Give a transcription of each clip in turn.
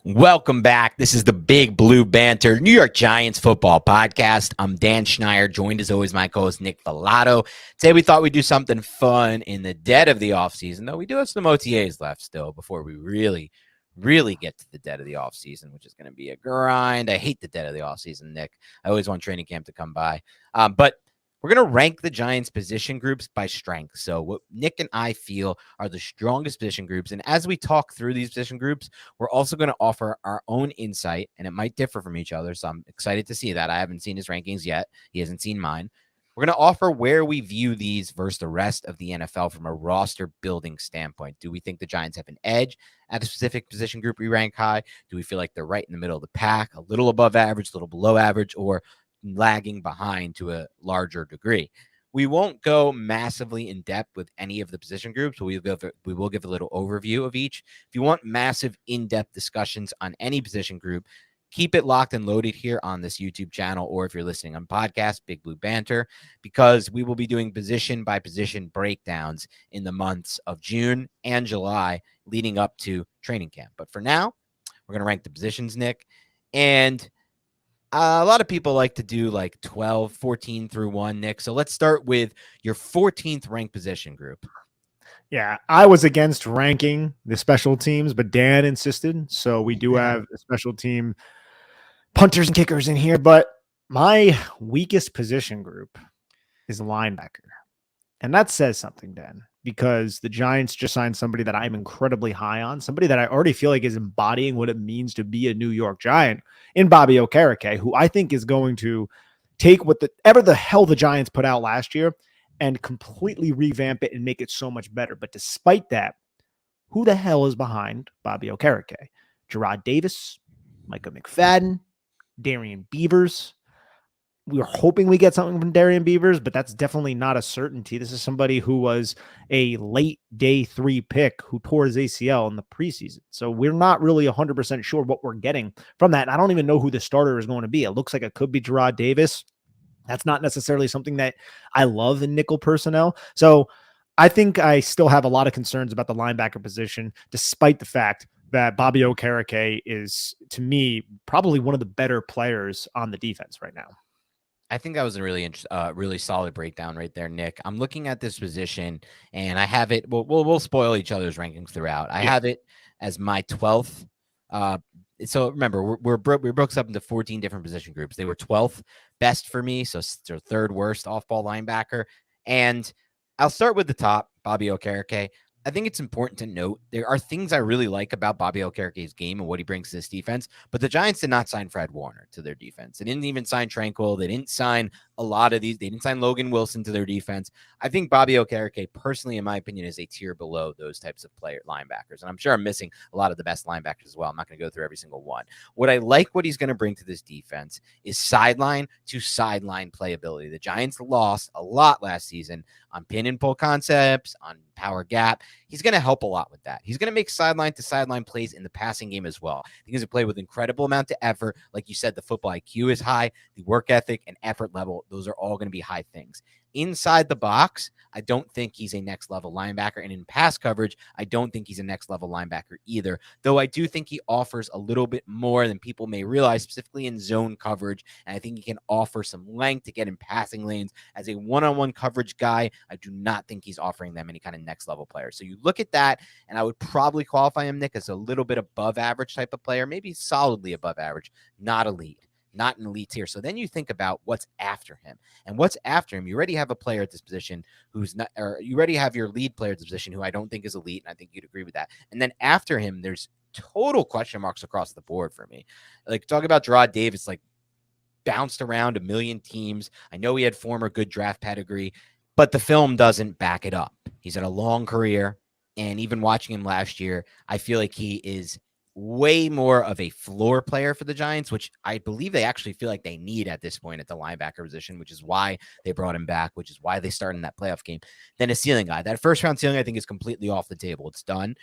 Welcome back. This is the Big Blue Banter New York Giants football podcast. I'm Dan Schneier, joined as always my co-host Nick Filato. Today we thought we'd do something fun in the dead of the offseason, though we do have some OTAs left still before we really get to the dead of the offseason, which is going to be a grind. I hate the dead of the offseason, Nick. I always want training camp to come by. But we're going to rank the Giants position groups by strength. So what Nick and I feel are the strongest position groups. And as we talk through these position groups, we're also going to offer our own insight, and it might differ from each other. So I'm excited to see that. I haven't seen his rankings yet. He hasn't seen mine. We're going to offer where we view these versus the rest of the NFL from a roster building standpoint. Do we think the Giants have an edge at a specific position group we rank high? Do we feel like they're right in the middle of the pack, a little above average, a little below average, or lagging behind to a larger degree? We won't go massively in depth with any of the position groups, but we will give a little overview of each. If you want massive in-depth discussions on any position group, keep it locked and loaded here on this YouTube channel, or if you're listening on podcast, Big Blue Banter, because we will be doing position by position breakdowns in the months of June and July leading up to training camp. But for now, we're going to rank the positions, Nick. And a lot of people like to do like 12, 14 through 1, Nick. So let's start with your 14th ranked position group. Yeah, I was against ranking the special teams, but Dan insisted. So we do have a special team punters and kickers in here. But my weakest position group is linebacker. And that says something, Dan, because the Giants just signed somebody that I'm incredibly high on, somebody that I already feel like is embodying what it means to be a New York Giant in Bobby Okereke, who I think is going to take whatever the hell the Giants put out last year and completely revamp it and make it so much better. But despite that, who the hell is behind Bobby Okereke? Gerard Davis, Micah McFadden, Darian Beavers. We were hoping we get something from Darian Beavers, but that's definitely not a certainty. This is somebody who was a late day 3 pick who tore his ACL in the preseason. So we're not really 100% sure what we're getting from that. And I don't even know who the starter is going to be. It looks like it could be Gerard Davis. That's not necessarily something that I love in nickel personnel. So I think I still have a lot of concerns about the linebacker position, despite the fact that Bobby Okereke is, to me, probably one of the better players on the defense right now. I think that was a really solid breakdown right there, Nick. I'm looking at this position, and I have it. We'll spoil each other's rankings throughout. I have it as my 12th. So remember, we broke up into 14 different position groups. They were 12th best for me, so third worst off-ball linebacker. And I'll start with the top, Bobby Okereke. I think it's important to note there are things I really like about Bobby Okereke's game and what he brings to this defense, but the Giants did not sign Fred Warner to their defense. They didn't even sign Tranquil. They didn't sign a lot of these. They didn't sign Logan Wilson to their defense. I think Bobby Okereke, personally, in my opinion, is a tier below those types of linebackers. And I'm sure I'm missing a lot of the best linebackers as well. I'm not going to go through every single one. What he's going to bring to this defense is sideline to sideline playability. The Giants lost a lot last season on pin and pull concepts, on power gap. He's going to help a lot with that. He's going to make sideline to sideline plays in the passing game as well. He's going to play with incredible amount of effort. Like you said, the football IQ is high, the work ethic and effort level, those are all going to be high things. Inside the box, I don't think he's a next level linebacker. And in pass coverage, I don't think he's a next level linebacker either. Though I do think he offers a little bit more than people may realize, specifically in zone coverage. And I think he can offer some length to get in passing lanes. As a one-on-one coverage guy, I do not think he's offering them any kind of next level player. So you look at that, and I would probably qualify him, Nick, as a little bit above average type of player, maybe solidly above average, not elite. Not an elite tier. So then you think about what's after him. And what's after him, you already have a player at this position who's not, or you already have your lead player at this position who I don't think is elite, and I think you'd agree with that. And then after him, there's total question marks across the board for me. Like, talk about Gerard Davis, like, bounced around a million teams. I know he had former good draft pedigree, but the film doesn't back it up. He's had a long career, and even watching him last year, I feel like he is way more of a floor player for the Giants, which I believe they actually feel like they need at this point at the linebacker position, which is why they brought him back, which is why they started in that playoff game, than a ceiling guy. That first round ceiling, I think, is completely off the table. It's done.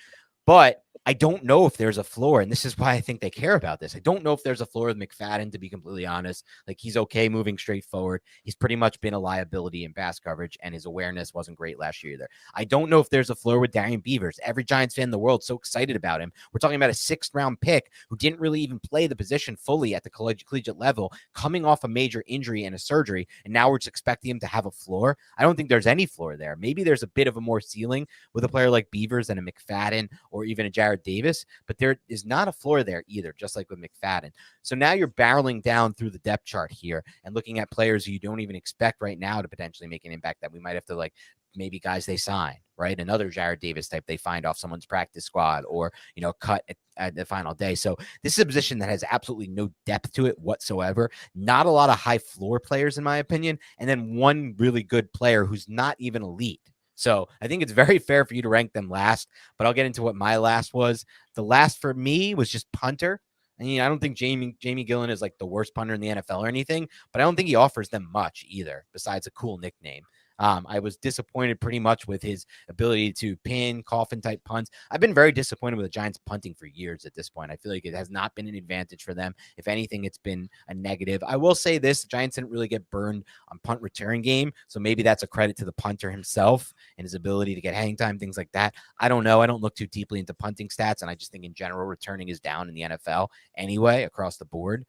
But I don't know if there's a floor, and this is why I think they care about this. I don't know if there's a floor with McFadden, to be completely honest. Like, he's okay moving straight forward. He's pretty much been a liability in pass coverage, and his awareness wasn't great last year either. I don't know if there's a floor with Darian Beavers. Every Giants fan in the world so excited about him. We're talking about a 6th-round pick who didn't really even play the position fully at the collegiate level, coming off a major injury and a surgery, and now we're just expecting him to have a floor. I don't think there's any floor there. Maybe there's a bit of a more ceiling with a player like Beavers and a McFadden or even a Jared Davis, but there is not a floor there either, just like with McFadden. So now you're barreling down through the depth chart here and looking at players who you don't even expect right now to potentially make an impact, that we might have to, like, maybe guys they sign, right? Another Jared Davis type they find off someone's practice squad, or, cut at the final day. So this is a position that has absolutely no depth to it whatsoever. Not a lot of high floor players, in my opinion, and then one really good player who's not even elite. So I think it's very fair for you to rank them last, but I'll get into what my last was. The last for me was just punter. I mean, I don't think Jamie Gillen is like the worst punter in the NFL or anything, but I don't think he offers them much either, besides a cool nickname. I was disappointed pretty much with his ability to pin, coffin type punts. I've been very disappointed with the Giants punting for years at this point. I feel like it has not been an advantage for them. If anything, it's been a negative. I will say this: the Giants didn't really get burned on punt return game, so maybe that's a credit to the punter himself and his ability to get hang time, things like that. I don't know. I don't look too deeply into punting stats, and I just think in general returning is down in the NFL anyway across the board.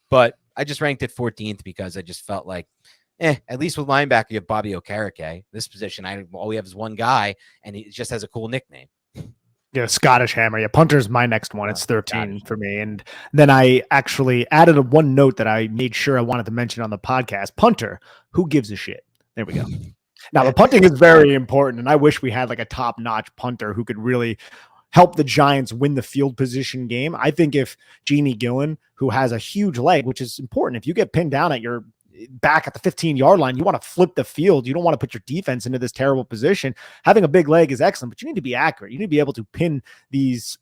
But I just ranked it 14th because I just felt like, at least with linebacker, you have Bobby Okereke. This position, all we have is one guy, and he just has a cool nickname. Yeah, Scottish Hammer. Yeah, Punter's my next one. It's 13 for me. And then I actually added one note that I made sure I wanted to mention on the podcast. Punter, who gives a shit? There we go. Now, the punting is very important, and I wish we had like a top-notch punter who could really help the Giants win the field position game. I think if Jamie Gillen, who has a huge leg, which is important, if you get pinned down at your back at the 15-yard line, you want to flip the field. You don't want to put your defense into this terrible position. Having a big leg is excellent, but you need to be accurate. You need to be able to pin these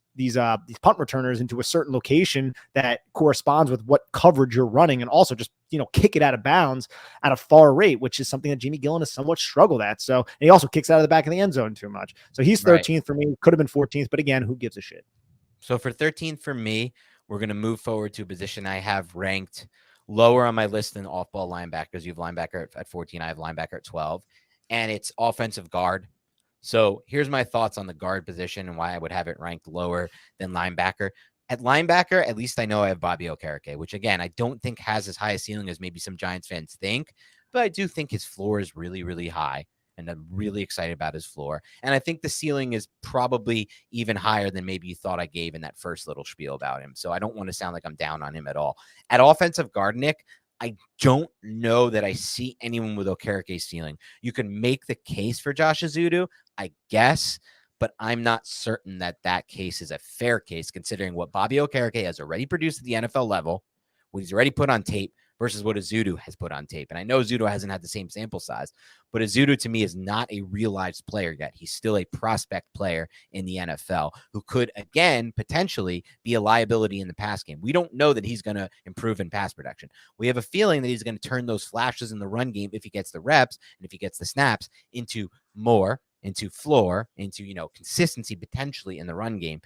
punt returners into a certain location that corresponds with what coverage you're running, and also just, kick it out of bounds at a far rate, which is something that Jamie Gillen has somewhat struggled at. So, and he also kicks out of the back of the end zone too much. So he's 13th for me. Could have been 14th, but again, who gives a shit? So for 13th for me, we're going to move forward to a position I have ranked lower on my list than off-ball linebackers. You have linebacker at 14. I have linebacker at 12, and it's offensive guard. So here's my thoughts on the guard position and why I would have it ranked lower than linebacker. At linebacker, at least I know I have Bobby Okereke, which, again, I don't think has as high a ceiling as maybe some Giants fans think, but I do think his floor is really, really high, and I'm really excited about his floor. And I think the ceiling is probably even higher than maybe you thought I gave in that first little spiel about him. So I don't want to sound like I'm down on him at all. At offensive guard, Nick, I don't know that I see anyone with Okereke's ceiling. You can make the case for Josh Azudu, I guess, but I'm not certain that that case is a fair case, considering what Bobby Okereke has already produced at the NFL level, what he's already put on tape, versus what Azudu has put on tape. And I know Azudu hasn't had the same sample size, but Azudu to me is not a realized player yet. He's still a prospect player in the NFL who could, again, potentially be a liability in the pass game. We don't know that he's going to improve in pass production. We have a feeling that he's going to turn those flashes in the run game, if he gets the reps and if he gets the snaps, into more, into floor, into, consistency potentially in the run game.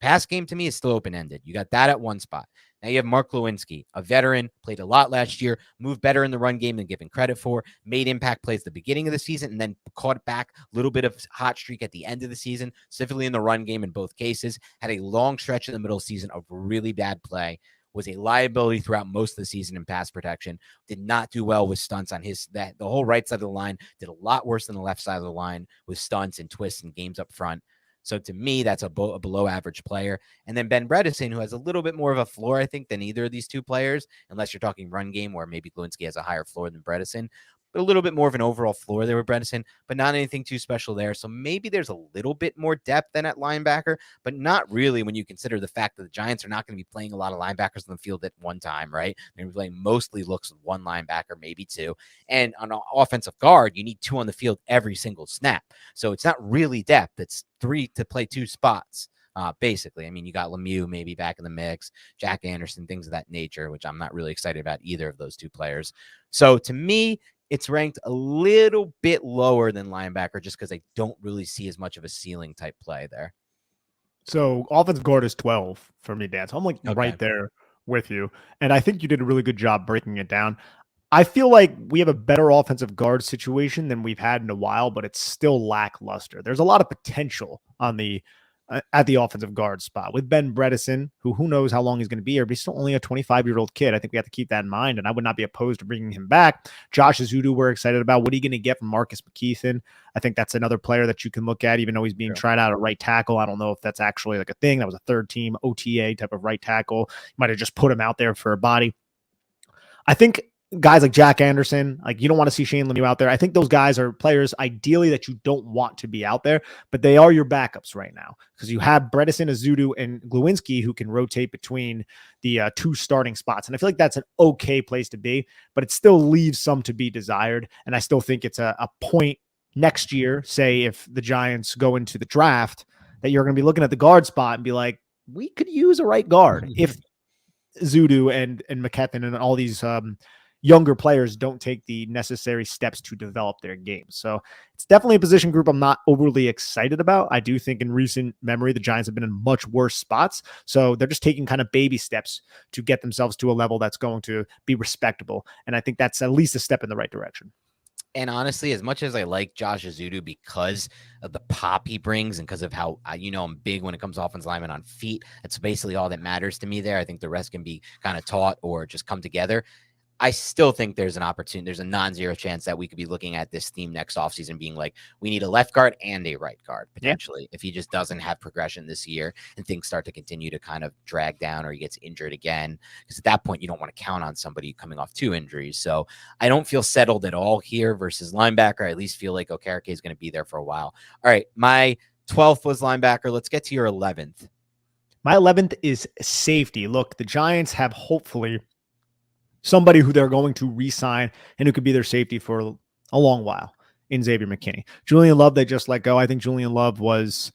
Pass game to me is still open-ended. You got that at one spot. Now you have Mark Lewinsky, a veteran, played a lot last year, moved better in the run game than given credit for, made impact plays at the beginning of the season, and then caught back a little bit of hot streak at the end of the season, specifically in the run game in both cases. Had a long stretch in the middle of the season of really bad play, was a liability throughout most of the season in pass protection, did not do well with stunts on the whole right side of the line, did a lot worse than the left side of the line with stunts and twists and games up front. So to me, that's a below average player. And then Ben Bredeson, who has a little bit more of a floor, I think, than either of these two players, unless you're talking run game, where maybe Lewinsky has a higher floor than Bredeson. But a little bit more of an overall floor there with Bredeson, but not anything too special there. So maybe there's a little bit more depth than at linebacker, but not really when you consider the fact that the Giants are not going to be playing a lot of linebackers on the field at one time, right? They're going to be playing mostly looks with one linebacker, maybe two. And on an offensive guard, you need two on the field every single snap. So it's not really depth. It's three to play two spots. Basically, I mean, you got Lemieux maybe back in the mix, Jack Anderson, things of that nature, which I'm not really excited about either of those two players. So to me, it's ranked a little bit lower than linebacker just because I don't really see as much of a ceiling type play there. So offensive guard is 12 for me, Dan. So I'm like Okay. right there with you. And I think you did a really good job breaking it down. I feel like we have a better offensive guard situation than we've had in a while, but it's still lackluster. There's a lot of potential on the at the offensive guard spot with Ben Bredesen, who knows how long he's going to be here, but he's still only a 25-year-old kid. I think we have to keep that in mind, and I would not be opposed to bringing him back. Josh Azudu, we're excited about. What are you going to get from Marcus McKeithen? I think that's another player that you can look at, even though he's being tried out at right tackle. I don't know if that's actually like a thing. That was a third-team OTA type of right tackle. You might have just put him out there for a body. I think guys like Jack Anderson, like you don't want to see Shane Lemieux out there. I think those guys are players ideally that you don't want to be out there, but they are your backups right now because you have Bredesen, Azudu, and Glowinski who can rotate between the two starting spots. And I feel like that's an okay place to be, but it still leaves some to be desired. And I still think it's a point next year, say if the Giants go into the draft, that you're going to be looking at the guard spot and be like, we could use a right guard if Zudu and McKethan and all these younger players don't take the necessary steps to develop their game. So it's definitely a position group I'm not overly excited about. I do think in recent memory, the Giants have been in much worse spots. So they're just taking kind of baby steps to get themselves to a level that's going to be respectable. And I think that's at least a step in the right direction. And honestly, as much as I like Josh Azudu because of the pop he brings and because of how, I'm big when it comes to offensive linemen on feet, that's basically all that matters to me there. I think the rest can be kind of taught or just come together. I still think there's an opportunity. There's a non-zero chance that we could be looking at this team next offseason being like, we need a left guard and a right guard potentially if he just doesn't have progression this year and things start to continue to kind of drag down or he gets injured again. Because at that point, you don't want to count on somebody coming off 2 injuries. So I don't feel settled at all here versus linebacker. I at least feel like Okereke is going to be there for a while. All right, my 12th was linebacker. Let's get to your 11th. My 11th is safety. Look, the Giants have hopefully somebody who they're going to re-sign and who could be their safety for a long while in Xavier McKinney. Julian Love, they just let go. I think Julian Love was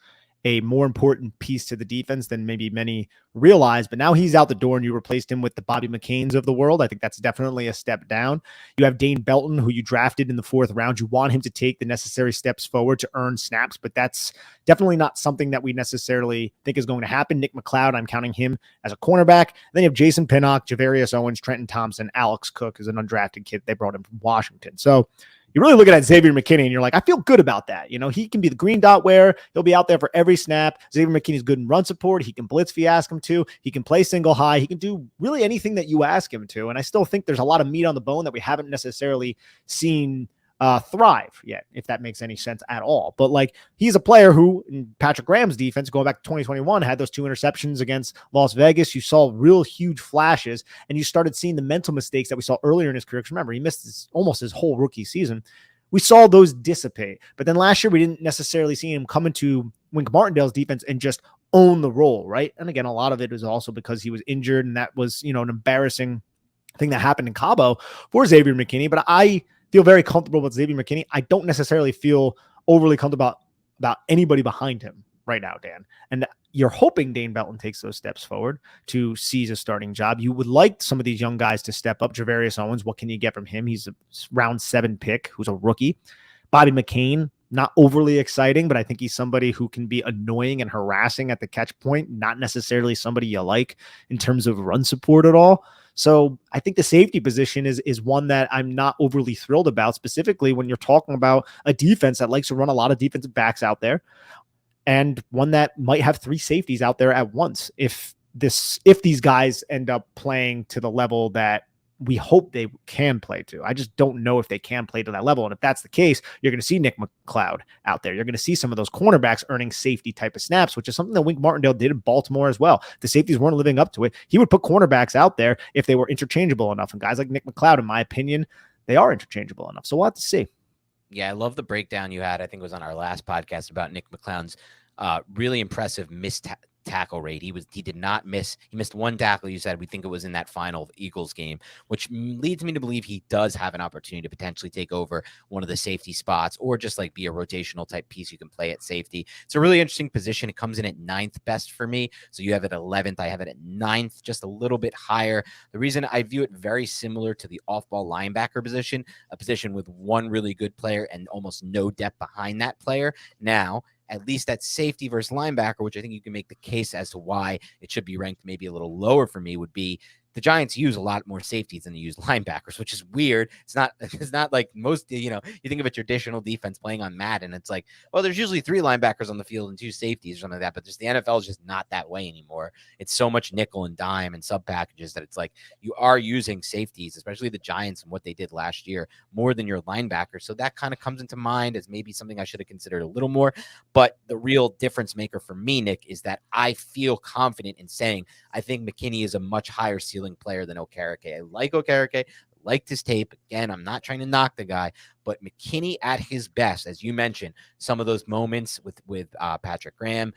a more important piece to the defense than maybe many realize, but now he's out the door and you replaced him with the Bobby McCains of the world. I think that's definitely a step down. You have Dane Belton, who you drafted in the 4th round. You want him to take the necessary steps forward to earn snaps, but that's definitely not something that we necessarily think is going to happen. Nick McLeod, I'm counting him as a cornerback. Then you have Jason Pinnock, Javarius Owens, Trenton Thompson, Alex Cook is an undrafted kid. They brought him from Washington. So you're really looking at Xavier McKinney and you're like, I feel good about that. He can be the green dot wearer. He'll be out there for every snap. Xavier McKinney's good in run support. He can blitz if you ask him to. He can play single high. He can do really anything that you ask him to. And I still think there's a lot of meat on the bone that we haven't necessarily seen thrive yet, if that makes any sense at all. But like, he's a player who in Patrick Graham's defense going back to 2021 had those 2 interceptions against Las Vegas. You saw real huge flashes and you started seeing the mental mistakes that we saw earlier in his career. Because remember, he missed almost his whole rookie season. We saw those dissipate, but then last year we didn't necessarily see him come into Wink Martindale's defense and just own the role, right? And again, a lot of it was also because he was injured and that was, an embarrassing thing that happened in Cabo for Xavier McKinney. But I feel very comfortable with Xavier McKinney. I don't necessarily feel overly comfortable about anybody behind him right now, Dan. And you're hoping Dane Belton takes those steps forward to seize a starting job. You would like some of these young guys to step up. Javarius Owens, what can you get from him? He's a round 7 pick who's a rookie. Bobby McCain, not overly exciting, but I think he's somebody who can be annoying and harassing at the catch point, not necessarily somebody you like in terms of run support at all. So I think the safety position is one that I'm not overly thrilled about, specifically when you're talking about a defense that likes to run a lot of defensive backs out there and one that might have 3 safeties out there at once. If these guys end up playing to the level that we hope they can play to. I just don't know if they can play to that level. And if that's the case, you're going to see Nick McLeod out there. You're going to see some of those cornerbacks earning safety type of snaps, which is something that Wink Martindale did in Baltimore as well. The safeties weren't living up to it. He would put cornerbacks out there if they were interchangeable enough. And guys like Nick McLeod, in my opinion, they are interchangeable enough. So we'll have to see. Yeah, I love the breakdown you had. I think it was on our last podcast about Nick McLeod's really impressive missed tackle rate. He did not miss. He missed 1 tackle. You said we think it was in that final Eagles game, which leads me to believe he does have an opportunity to potentially take over one of the safety spots or just like be a rotational type piece you can play at safety. It's a really interesting position. It comes in at 9th best for me. So you have it 11th. I have it at 9th, just a little bit higher. The reason I view it very similar to the off-ball linebacker position, a position with 1 really good player and almost no depth behind that player. Now, at least at safety versus linebacker, which I think you can make the case as to why it should be ranked maybe a little lower for me, would be the Giants use a lot more safeties than they use linebackers, which is weird. It's not like most, you think of a traditional defense playing on Madden. It's like, well, there's usually 3 linebackers on the field and 2 safeties or something like that, but just the NFL is just not that way anymore. It's so much nickel and dime and sub packages that it's like you are using safeties, especially the Giants and what they did last year, more than your linebackers. So that kind of comes into mind as maybe something I should have considered a little more. But the real difference maker for me, Nick, is that I feel confident in saying I think McKinney is a much higher ceiling player than Okereke. I like Okereke, liked his tape. Again, I'm not trying to knock the guy, but McKinney at his best, as you mentioned, some of those moments with Patrick Graham,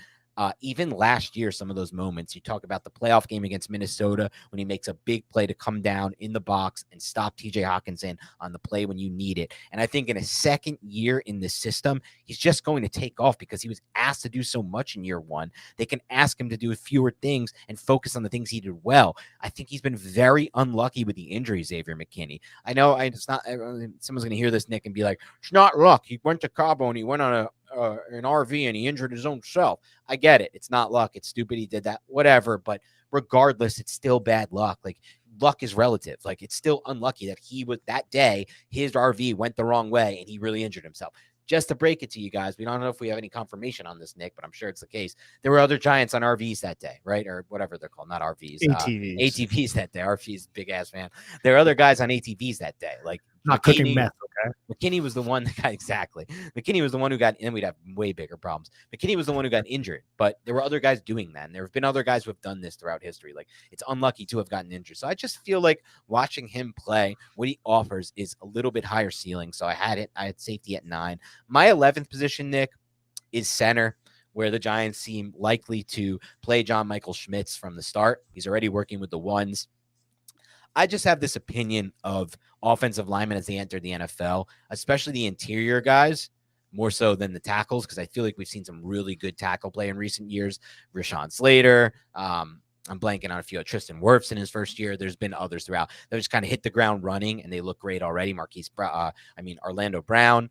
even last year, some of those moments, you talk about the playoff game against Minnesota when he makes a big play to come down in the box and stop TJ Hawkinson on the play when you need it. And I think in a second year in the system, he's just going to take off because he was asked to do so much in year one. They can ask him to do fewer things and focus on the things he did well. I think he's been very unlucky with the injury, Xavier McKinney. I know it's not, someone's going to hear this, Nick, and be like, it's not luck. He went to Cabo and he went on an RV and he injured his own self. I get it. It's not luck. It's stupid. He did that, whatever. But regardless, it's still bad luck. Like, luck is relative. Like, it's still unlucky that he was that day, his RV went the wrong way and he really injured himself. Just to break it to you guys, we don't know if we have any confirmation on this, Nick, but I'm sure it's the case. There were other Giants on RVs that day, right? Or whatever they're called, not RVs. ATVs. ATVs that day. RVs, big ass man. There are other guys on ATVs that day. Like, not cooking meth, okay? McKinney was the one that got, exactly. McKinney was the one who got, and we'd have way bigger problems. McKinney was the one who got injured, but there were other guys doing that. And there have been other guys who have done this throughout history. Like, it's unlucky to have gotten injured. So I just feel like watching him play, what he offers is a little bit higher ceiling. So I had safety at 9. My 11th position, Nick, is center, where the Giants seem likely to play John Michael Schmitz from the start. He's already working with the ones. I just have this opinion of offensive linemen as they enter the NFL, especially the interior guys, more so than the tackles, because I feel like we've seen some really good tackle play in recent years. Rashawn Slater, I'm blanking on a few. Tristan Wirfs in his first year. There's been others throughout. They just kind of hit the ground running, and they look great already. Orlando Brown,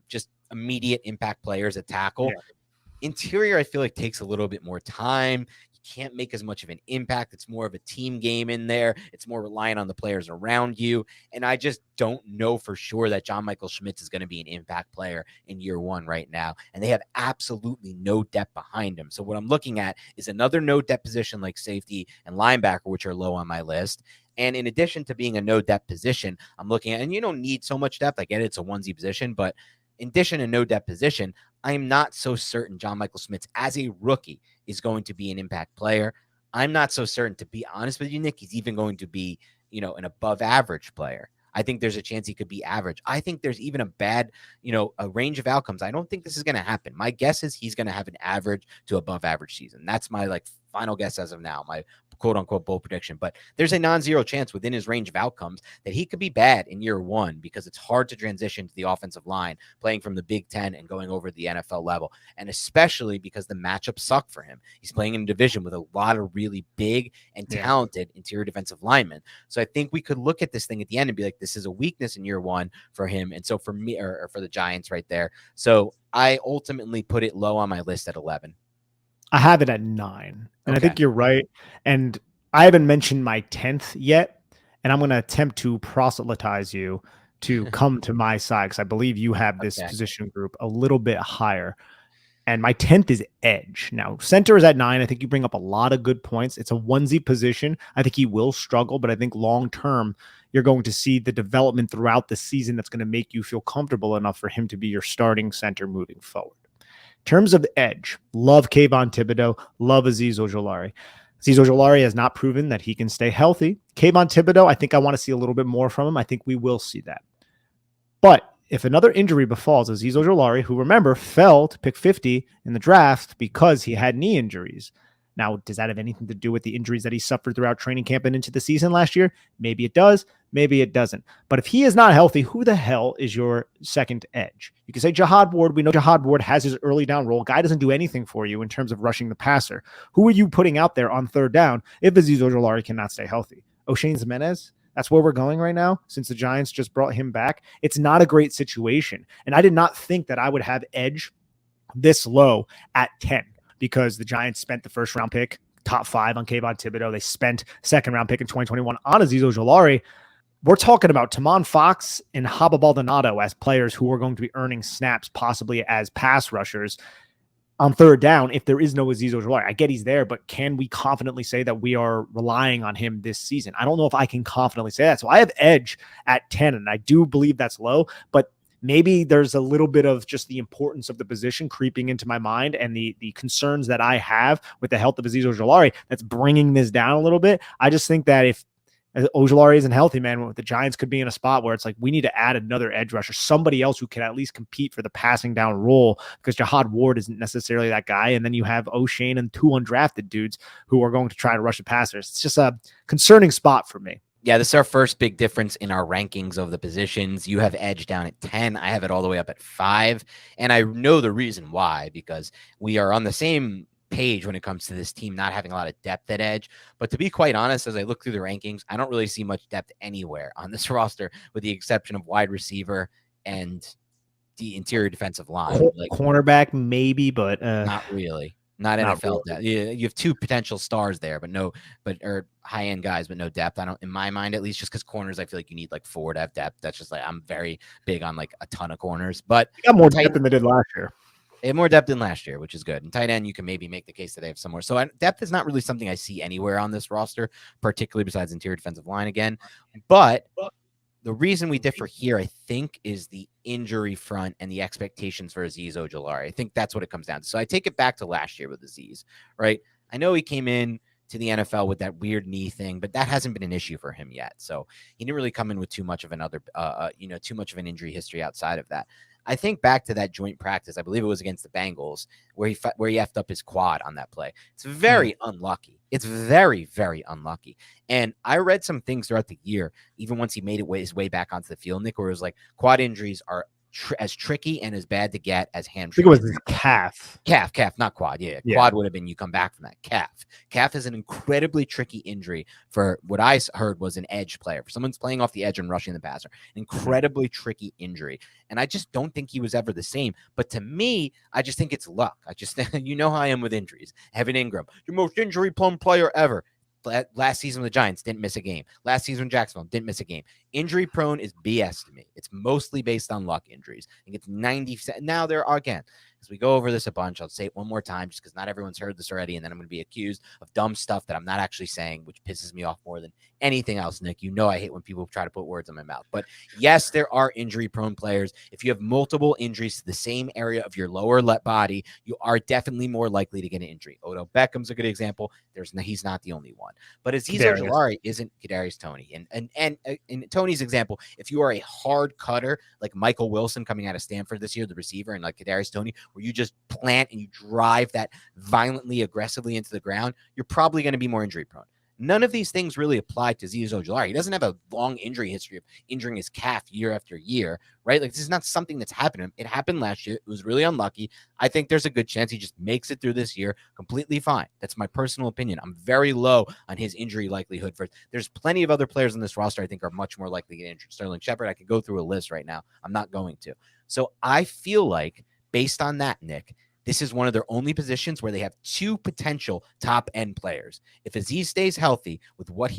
just immediate impact players at tackle. Yeah. Interior, I feel like takes a little bit more time. Can't make as much of an impact. It's more of a team game in there. It's more reliant on the players around you. And I just don't know for sure that John Michael Schmitz is going to be an impact player in year one right now. And they have absolutely no depth behind him. So what I'm looking at is another no depth position like safety and linebacker, which are low on my list. And in addition to being a no depth position, I'm looking at, and you don't need so much depth. I get it. It's a onesie position, but in addition to no depth position, I am not so certain John Michael Schmitz as a rookie is going to be an impact player. I'm not so certain, to be honest with you, Nick, he's even going to be, an above average player. I think there's a chance he could be average. I think there's even a bad, a range of outcomes. I don't think this is going to happen. My guess is he's going to have an average to above average season. That's my final guess as of now, my quote unquote bold prediction. But there's a non-zero chance within his range of outcomes that he could be bad in year one, because it's hard to transition to the offensive line playing from the Big Ten and going over to the NFL level. And especially because the matchups suck for him. He's playing in a division with a lot of really big and talented interior defensive linemen. So I think we could look at this thing at the end and be like, this is a weakness in year one for him. And so for me, or for the Giants right there. So I ultimately put it low on my list at 11. I have it at 9. And I think you're right. And I haven't mentioned my 10th yet. And I'm going to attempt to proselytize you to come to my side, because I believe you have this position group a little bit higher. And my 10th is edge. Now, center is at 9. I think you bring up a lot of good points. It's a onesie position. I think he will struggle, but I think long term, you're going to see the development throughout the season that's going to make you feel comfortable enough for him to be your starting center moving forward. In terms of edge, love Kayvon Thibodeau, love Azeez Ojulari. Azeez Ojulari has not proven that he can stay healthy. Kayvon Thibodeau, I think I want to see a little bit more from him. I think we will see that. But if another injury befalls Azeez Ojulari, who, remember, fell to pick 50 in the draft because he had knee injuries. Now, does that have anything to do with the injuries that he suffered throughout training camp and into the season last year? Maybe it does. Maybe it doesn't. But if he is not healthy, who the hell is your second edge? You can say Jihad Ward. We know Jihad Ward has his early down role. Guy doesn't do anything for you in terms of rushing the passer. Who are you putting out there on third down if Azeez Ojulari cannot stay healthy? O'Shane Ximenez? That's where we're going right now, since the Giants just brought him back. It's not a great situation. And I did not think that I would have edge this low at 10 because the Giants spent the first round pick, top 5 on Kayvon Thibodeau. They spent second round pick in 2021 on Azeez Ojulari. We're talking about Tamon Fox and Haba Baldonado as players who are going to be earning snaps, possibly as pass rushers on third down if there is no Azeez Ojulari. I get he's there, but can we confidently say that we are relying on him this season? I don't know if I can confidently say that. So I have edge at 10, and I do believe that's low, but maybe there's a little bit of just the importance of the position creeping into my mind and the concerns that I have with the health of Azeez Ojulari that's bringing this down a little bit. I just think that if Ojulari isn't healthy, man, the Giants could be in a spot where it's like we need to add another edge rusher, somebody else who can at least compete for the passing down role, because Jahad Ward isn't necessarily that guy. And then you have O'Shane and 2 undrafted dudes who are going to try to rush the passers. It's just a concerning spot for me. Yeah, this is our first big difference in our rankings of the positions. You have edge down at 10. I have it all the way up at 5. And I know the reason why, because we are on the same page when it comes to this team not having a lot of depth at edge. But to be quite honest, as I look through the rankings, I don't really see much depth anywhere on this roster, with the exception of wide receiver and the interior defensive line. Like, cornerback, maybe, but not really. Not NFL depth. Yeah, you have 2 potential stars there, or high end guys, but no depth. I don't, in my mind, at least, just because corners, I feel like you need like 4 to have depth. That's just like, I'm very big on like a ton of corners, but you got more depth than they did last year. They have more depth than last year, which is good. And tight end, you can maybe make the case that they have somewhere. So depth is not really something I see anywhere on this roster, particularly besides interior defensive line again. But the reason we differ here, I think, is the injury front and the expectations for Azeez Ojulari. I think that's what it comes down to. So I take it back to last year with Azeez, right? I know he came in to the NFL with that weird knee thing, but that hasn't been an issue for him yet. So he didn't really come in with too much of too much of an injury history outside of that. I think back to that joint practice. I believe it was against the Bengals where he effed up his quad on that play. It's very unlucky. It's very, very unlucky. And I read some things throughout the year, even once he made his way back onto the field, Nick, where it was like quad injuries are as tricky and as bad to get as hamstring. I think it was his calf, not quad. Yeah. Quad would have been you come back from that. Calf is an incredibly tricky injury for what I heard was an edge player. For someone's playing off the edge and rushing the passer, an incredibly tricky injury. And I just don't think he was ever the same. But to me, I just think it's luck. I just, you know how I am with injuries. Evan Ingram, your most injury-prone player ever. Last season with the Giants, didn't miss a game. Last season in Jacksonville, didn't miss a game. Injury prone is BS to me. It's mostly based on luck injuries. I think it's 90%. Now there are, again, as we go over this a bunch, I'll say it one more time just because not everyone's heard this already, and then I'm going to be accused of dumb stuff that I'm not actually saying, which pisses me off more than anything else, Nick. You know I hate when people try to put words in my mouth. But yes, there are injury-prone players. If you have multiple injuries to the same area of your lower body, you are definitely more likely to get an injury. Odell Beckham's a good example. He's not the only one. But Azeez Ojulari isn't Kadarius Toney. And in Tony's example, if you are a hard cutter like Michael Wilson coming out of Stanford this year, the receiver, and like Kadarius Toney, where you just plant and you drive that violently, aggressively into the ground, you're probably going to be more injury prone. None of these things really apply to Azeez Ojulari. He doesn't have a long injury history of injuring his calf year after year, right? Like, this is not something that's happened to him. It happened last year. It was really unlucky. I think there's a good chance he just makes it through this year completely fine. That's my personal opinion. I'm very low on his injury likelihood. There's plenty of other players on this roster I think are much more likely to get injured. Sterling Shepard, I could go through a list right now. I'm not going to. So I feel like, based on that, Nick, this is one of their only positions where they have 2 potential top-end players. If Azeez stays healthy with what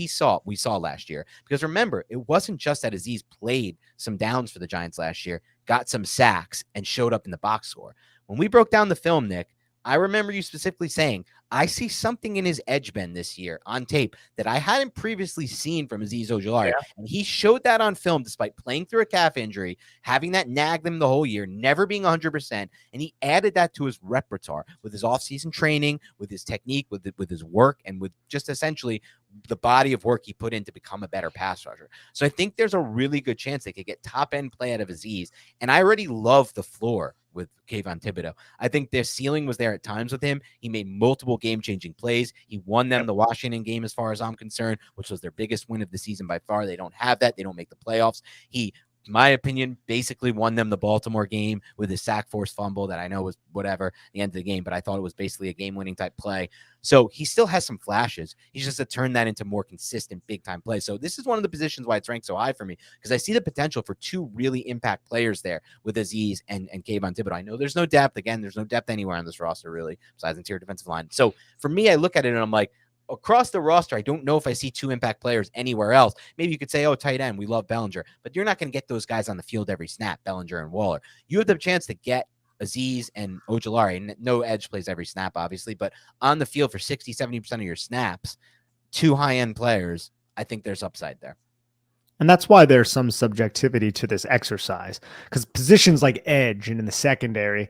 we saw last year, because remember, it wasn't just that Azeez played some downs for the Giants last year, got some sacks, and showed up in the box score. When we broke down the film, Nick, I remember you specifically saying, I see something in his edge bend this year on tape that I hadn't previously seen from Azeez Ojulari. Yeah. And he showed that on film despite playing through a calf injury, having that nag them the whole year, never being 100%. And he added that to his repertoire with his offseason training, with his technique, with his work, and with just essentially the body of work he put in to become a better pass rusher. So I think there's a really good chance they could get top-end play out of Azeez. And I already love the floor with Kayvon Thibodeau. I think their ceiling was there at times with him. He made multiple game-changing plays. He won them the Washington game as far as I'm concerned, which was their biggest win of the season by far. They don't have that. They don't make the playoffs. He my opinion, basically won them the Baltimore game with a sack force fumble that I know was whatever the end of the game, but I thought it was basically a game-winning type play. So he still has some flashes. He's just to turn that into more consistent big-time plays. So this is one of the positions why it's ranked so high for me, because I see the potential for two really impact players there with Azeez and Kayvon Thibodeaux. I know there's no depth. Again, there's no depth anywhere on this roster, really, besides interior defensive line. So for me, I look at it and I'm like, across the roster, I don't know if I see two impact players anywhere else. Maybe you could say, oh, tight end, we love Bellinger, but you're not going to get those guys on the field every snap, Bellinger and Waller. You have the chance to get Azeez and Ojulari. No edge plays every snap, obviously, but on the field for 60, 70% of your snaps, two high-end players, I think there's upside there. And that's why there's some subjectivity to this exercise, because positions like edge and in the secondary,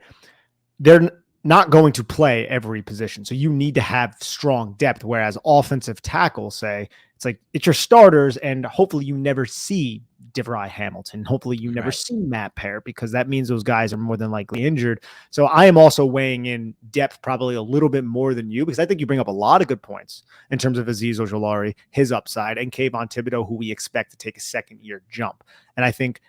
they're not going to play every position. So you need to have strong depth. Whereas offensive tackle, say, it's like it's your starters, and hopefully you never see DeVry Hamilton. Hopefully you never see Matt Peart, because that means those guys are more than likely injured. So I am also weighing in depth probably a little bit more than you, because I think you bring up a lot of good points in terms of Azeez Ojulari, his upside, and Kayvon Thibodeaux, who we expect to take a second-year jump. And I think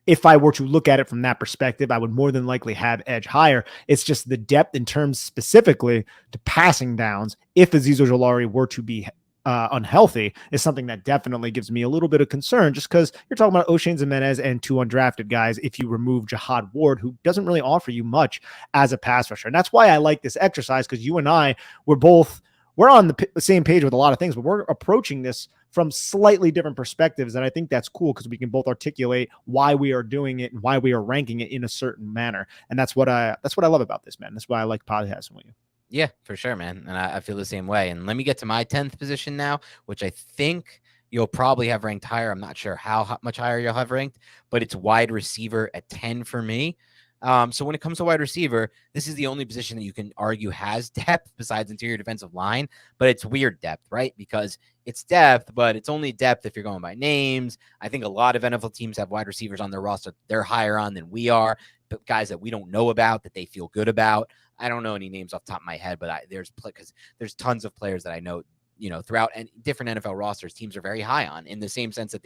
if I were to look at it from that perspective, I would more than likely have edge higher. It's just the depth in terms specifically to passing downs. If Azeez Ojulari were to be unhealthy, is something that definitely gives me a little bit of concern, just because you're talking about O'Shane Ximines and two undrafted guys if you remove Jihad Ward, who doesn't really offer you much as a pass rusher. And that's why I like this exercise, because you and I, we're on the same page with a lot of things, but we're approaching this from slightly different perspectives. And I think that's cool, because we can both articulate why we are doing it and why we are ranking it in a certain manner. And that's what I love about this, man. That's why I like podcasting with you. Yeah, for sure, man. And I feel the same way. And let me get to my 10th position now, which I think you'll probably have ranked higher. I'm not sure how much higher you'll have ranked, but it's wide receiver at 10 for me. So when it comes to wide receiver, this is the only position that you can argue has depth besides interior defensive line, but it's weird depth, right? Because it's depth, but it's only depth if you're going by names. I think a lot of NFL teams have wide receivers on their roster they're higher on than we are, but guys that we don't know about that they feel good about. I don't know any names off the top of my head, but there's tons of players that I know, throughout and different NFL rosters, teams are very high on, in the same sense that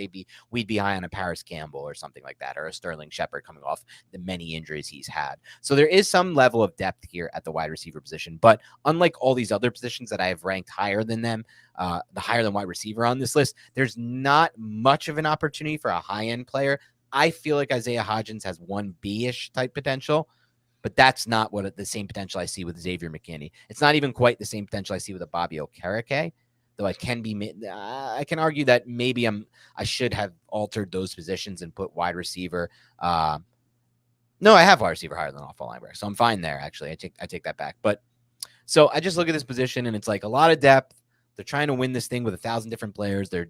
we'd be high on a Paris Campbell or something like that, or a Sterling Shepard coming off the many injuries he's had. So there is some level of depth here at the wide receiver position, but unlike all these other positions that I have ranked higher than them, the higher than wide receiver on this list, there's not much of an opportunity for a high-end player. I feel like Isaiah Hodgins has 1B-ish type potential, but that's not the same potential I see with Xavier McKinney. It's not even quite the same potential I see with a Bobby Okereke, though I can argue that maybe I should have altered those positions and put wide receiver. No, I have wide receiver higher than off-ball linebacker, so I'm fine there. Actually, I take that back. But so I just look at this position, and it's like a lot of depth. They're trying to win this thing with 1,000 different players. They're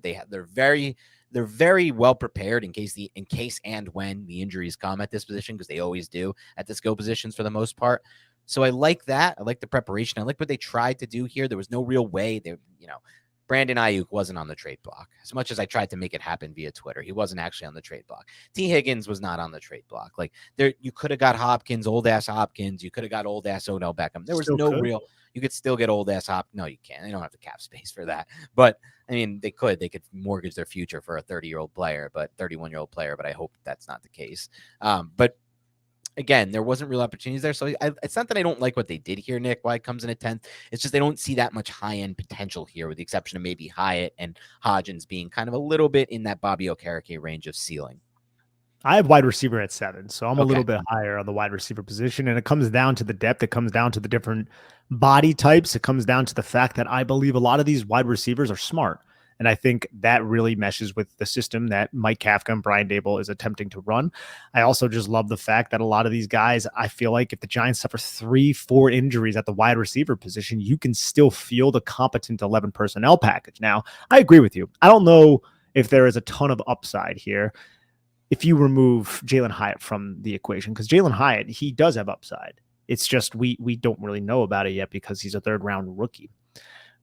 very well prepared in case and when the injuries come at this position, because they always do at the skill positions for the most part. So I like that. I like the preparation. I like what they tried to do here. There was no real way Brandon Ayuk wasn't on the trade block. As much as I tried to make it happen via Twitter, he wasn't actually on the trade block. T. Higgins was not on the trade block. Like you could have got Hopkins, old ass Hopkins. You could have got old ass Odell Beckham. There was you could still get old ass Hop. No, you can't. They don't have the cap space for that. But I mean, they could mortgage their future for a 31-year-old player, but I hope that's not the case. But again, there wasn't real opportunities there. So it's not that I don't like what they did here, Nick, why it comes in at 10th. It's just they don't see that much high-end potential here, with the exception of maybe Hyatt and Hodgins being kind of a little bit in that Bobby Okereke range of ceiling. I have wide receiver at 7, so I'm a little bit higher on the wide receiver position, and it comes down to the depth. It comes down to the different body types. It comes down to the fact that I believe a lot of these wide receivers are smart, and I think that really meshes with the system that Mike Kafka and Brian Daboll is attempting to run. I also just love the fact that a lot of these guys, I feel like if the Giants suffer 3-4 injuries at the wide receiver position, you can still field a competent 11 personnel package. Now, I agree with you. I don't know if there is a ton of upside here if you remove Jalen Hyatt from the equation, because Jalen Hyatt, he does have upside. It's just we don't really know about it yet because he's a 3rd-round rookie.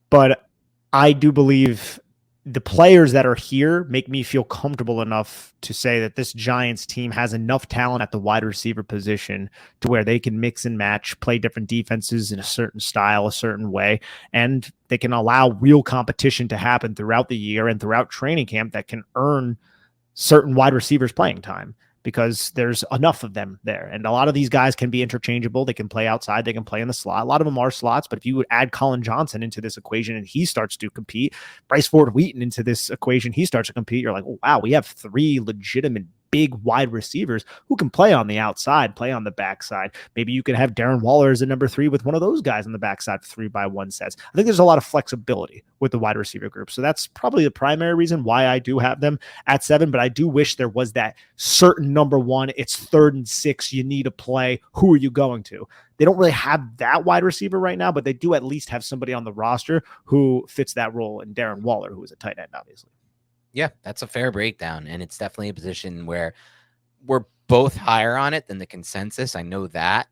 But I do believe the players that are here make me feel comfortable enough to say that this Giants team has enough talent at the wide receiver position to where they can mix and match, play different defenses in a certain style, a certain way, and they can allow real competition to happen throughout the year and throughout training camp that can earn certain wide receivers playing time because there's enough of them there. And a lot of these guys can be interchangeable. They can play outside. They can play in the slot. A lot of them are slots, but if you would add Colin Johnson into this equation and he starts to compete, Bryce Ford Wheaton into this equation, he starts to compete. You're like, oh, wow, we have 3 legitimate big wide receivers who can play on the outside, play on the backside. Maybe you could have Darren Waller as a number 3 with one of those guys on the backside for 3-by-1 sets. I think there's a lot of flexibility with the wide receiver group. So that's probably the primary reason why I do have them at 7, but I do wish there was that certain number 1. It's 3rd and 6. You need to play. Who are you going to? They don't really have that wide receiver right now, but they do at least have somebody on the roster who fits that role in Darren Waller, who is a tight end, obviously. Yeah, that's a fair breakdown. And it's definitely a position where we're both higher on it than the consensus. I know that.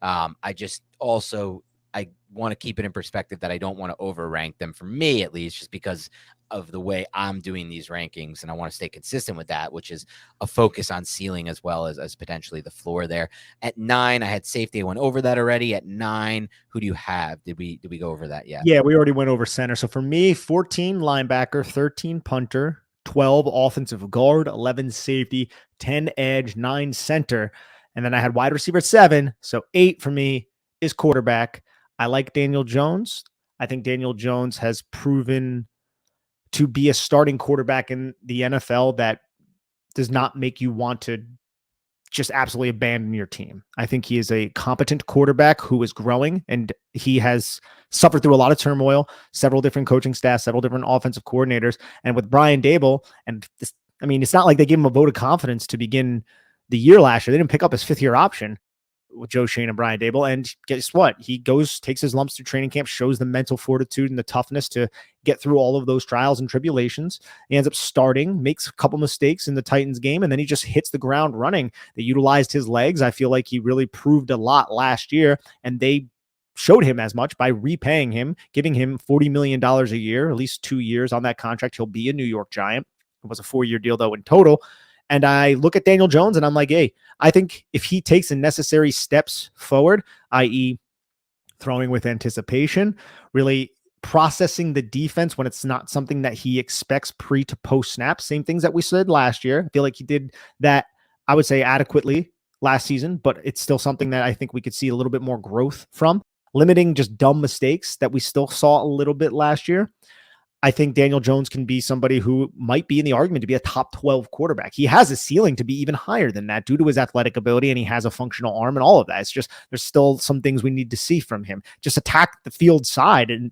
I just also, I want to keep it in perspective that I don't want to overrank them, for me at least, just because of the way I'm doing these rankings. And I want to stay consistent with that, which is a focus on ceiling as well as potentially the floor there. At 9, I had safety. I went over that already. At 9, who do you have? Did we go over that yet? Yeah, we already went over center. So for me, 14 linebacker, 13 punter, 12 offensive guard, 11 safety, 10 edge, 9 center. And then I had wide receiver 7. So 8 for me is quarterback. I like Daniel Jones. I think Daniel Jones has proven to be a starting quarterback in the NFL that does not make you want to just absolutely abandon your team. I think he is a competent quarterback who is growing, and he has suffered through a lot of turmoil, several different coaching staffs, several different offensive coordinators. And with Brian Dable, and this, I mean, it's not like they gave him a vote of confidence to begin the year last year. They didn't pick up his 5th-year option with Joe Schoen and Brian Dable. And guess what? He goes, takes his lumps through training camp, shows the mental fortitude and the toughness to get through all of those trials and tribulations. He ends up starting, makes a couple mistakes in the Titans game, and then he just hits the ground running. They utilized his legs. I feel like he really proved a lot last year, and they showed him as much by repaying him, giving him $40 million a year, at least 2 years on that contract. He'll be a New York Giant. It was a 4-year deal, though, in total. And I look at Daniel Jones and I'm like, hey, I think if he takes the necessary steps forward, i.e., throwing with anticipation, really processing the defense when it's not something that he expects pre to post snap, same things that we said last year. I feel like he did that, I would say, adequately last season, but it's still something that I think we could see a little bit more growth from, limiting just dumb mistakes that we still saw a little bit last year. I think Daniel Jones can be somebody who might be in the argument to be a top 12 quarterback. He has a ceiling to be even higher than that due to his athletic ability, and he has a functional arm and all of that. It's just there's still some things we need to see from him. Just attack the field side and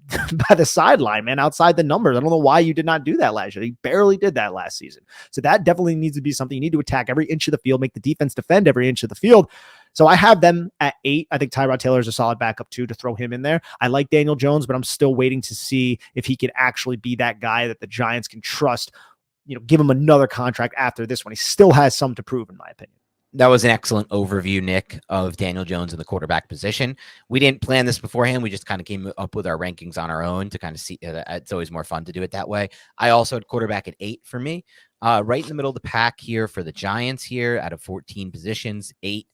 by the sideline, man, outside the numbers. I don't know why you did not do that last year. He barely did that last season. So that definitely needs to be something. You need to attack every inch of the field, make the defense defend every inch of the field. So I have them at 8. I think Tyrod Taylor is a solid backup too to throw him in there. I like Daniel Jones, but I'm still waiting to see if he can actually be that guy that the Giants can trust, give him another contract after this one. He still has some to prove, in my opinion. That was an excellent overview, Nick, of Daniel Jones in the quarterback position. We didn't plan this beforehand. We just kind of came up with our rankings on our own to kind of see. It's always more fun to do it that way. I also had quarterback at 8 for me, right in the middle of the pack here for the Giants here out of 14 positions, 8.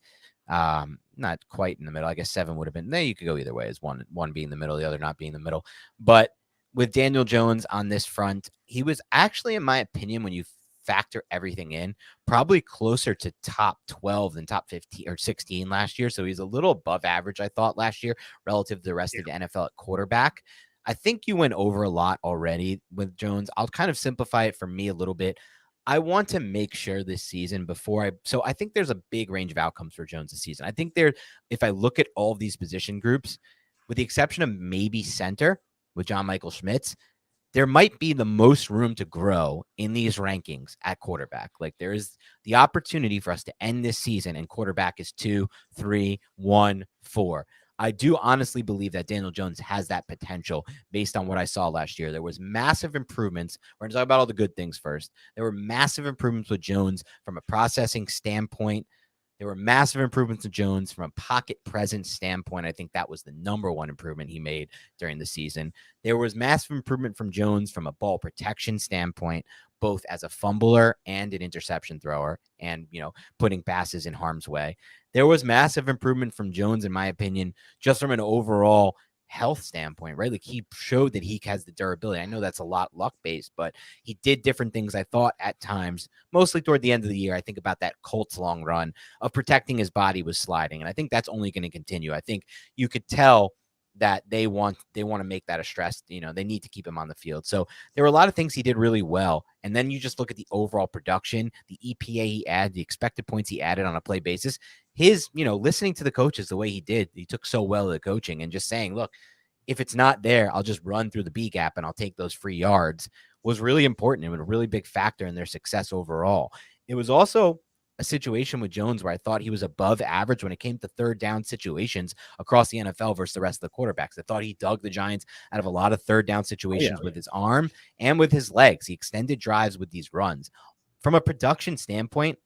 Not quite in the middle. I guess 7 would have been there. You could go either way, as one being the middle, the other not being the middle. But with Daniel Jones on this front, he was actually, in my opinion, when you factor everything in, probably closer to top 12 than top 15 or 16 last year. So he's a little above average, I thought, last year relative to the rest of the NFL at quarterback. I think you went over a lot already with Jones. I'll kind of simplify it for me a little bit. I want to make sure this season so I think there's a big range of outcomes for Jones this season. I think if I look at all of these position groups, with the exception of maybe center with John Michael Schmitz, there might be the most room to grow in these rankings at quarterback. Like there is the opportunity for us to end this season and quarterback is 2, 3, 1, 4. I do honestly believe that Daniel Jones has that potential based on what I saw last year. There was massive improvements. We're going to talk about all the good things first. There were massive improvements with Jones from a processing standpoint. There were massive improvements with Jones from a pocket presence standpoint. I think that was the number one improvement he made during the season. There was massive improvement from Jones from a ball protection standpoint, both as a fumbler and an interception thrower and, putting passes in harm's way. There was massive improvement from Jones, in my opinion, just from an overall health standpoint, right? Like he showed that he has the durability. I know that's a lot luck based, but he did different things. I thought at times, mostly toward the end of the year, I think about that Colts long run of protecting his body was sliding. And I think that's only going to continue. I think you could tell that they want to make that a stress. They need to keep him on the field. So there were a lot of things he did really well. And then you just look at the overall production, the EPA he added, the expected points he added on a play basis. His, listening to the coaches the way he did, he took so well to the coaching and just saying, look, if it's not there, I'll just run through the B gap and I'll take those free yards, was really important. It was a really big factor in their success overall. It was also a situation with Jones where I thought he was above average when it came to third down situations across the NFL versus the rest of the quarterbacks. I thought he dug the Giants out of a lot of third down situations with his arm and with his legs. He extended drives with these runs. From a production standpoint,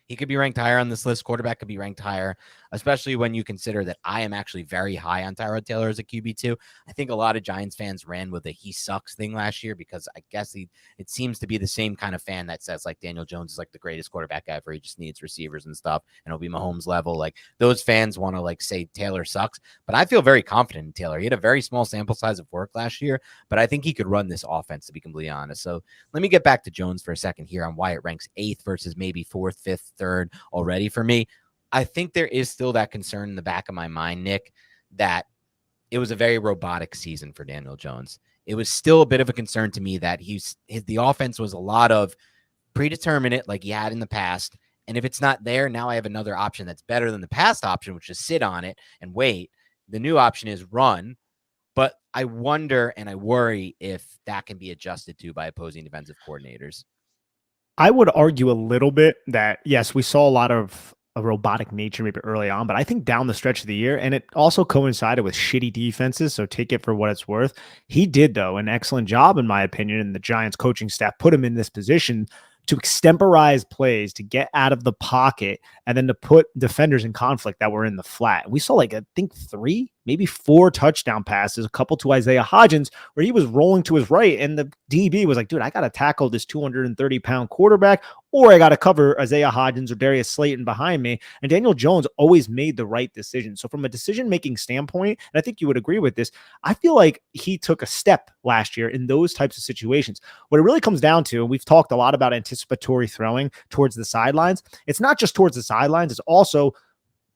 he could be ranked higher on this list. Quarterback could be ranked higher, especially when you consider that I am actually very high on Tyrod Taylor as a QB2. I think a lot of Giants fans ran with a he sucks thing last year because I guess it seems to be the same kind of fan that says like Daniel Jones is like the greatest quarterback ever. He just needs receivers and stuff, and it'll be Mahomes level. Like those fans want to like say Taylor sucks, but I feel very confident in Taylor. He had a very small sample size of work last year, but I think he could run this offense, to be completely honest. So let me get back to Jones for a second here on why it ranks 8th versus maybe 4th, 5th, 3rd already for me. I think there is still that concern in the back of my mind, Nick, that it was a very robotic season for Daniel Jones. It was still a bit of a concern to me that the offense was a lot of predeterminate like he had in the past. And if it's not there, now I have another option that's better than the past option, which is sit on it and wait. The new option is run. But I wonder and I worry if that can be adjusted to by opposing defensive coordinators. I would argue a little bit that, yes, we saw a lot of a robotic nature maybe early on, but I think down the stretch of the year, and it also coincided with shitty defenses, so take it for what it's worth. He did, though, an excellent job, in my opinion, and the Giants coaching staff put him in this position to extemporize plays, to get out of the pocket, and then to put defenders in conflict that were in the flat. We saw like, I think 3, maybe 4 touchdown passes, a couple to Isaiah Hodgins, where he was rolling to his right, and the DB was like, dude, I got to tackle this 230-pound quarterback, or I got to cover Isaiah Hodgins or Darius Slayton behind me. And Daniel Jones always made the right decision. So from a decision-making standpoint, and I think you would agree with this, I feel like he took a step last year in those types of situations. What it really comes down to, and we've talked a lot about anticipatory throwing towards the sidelines, it's not just towards the sidelines, it's also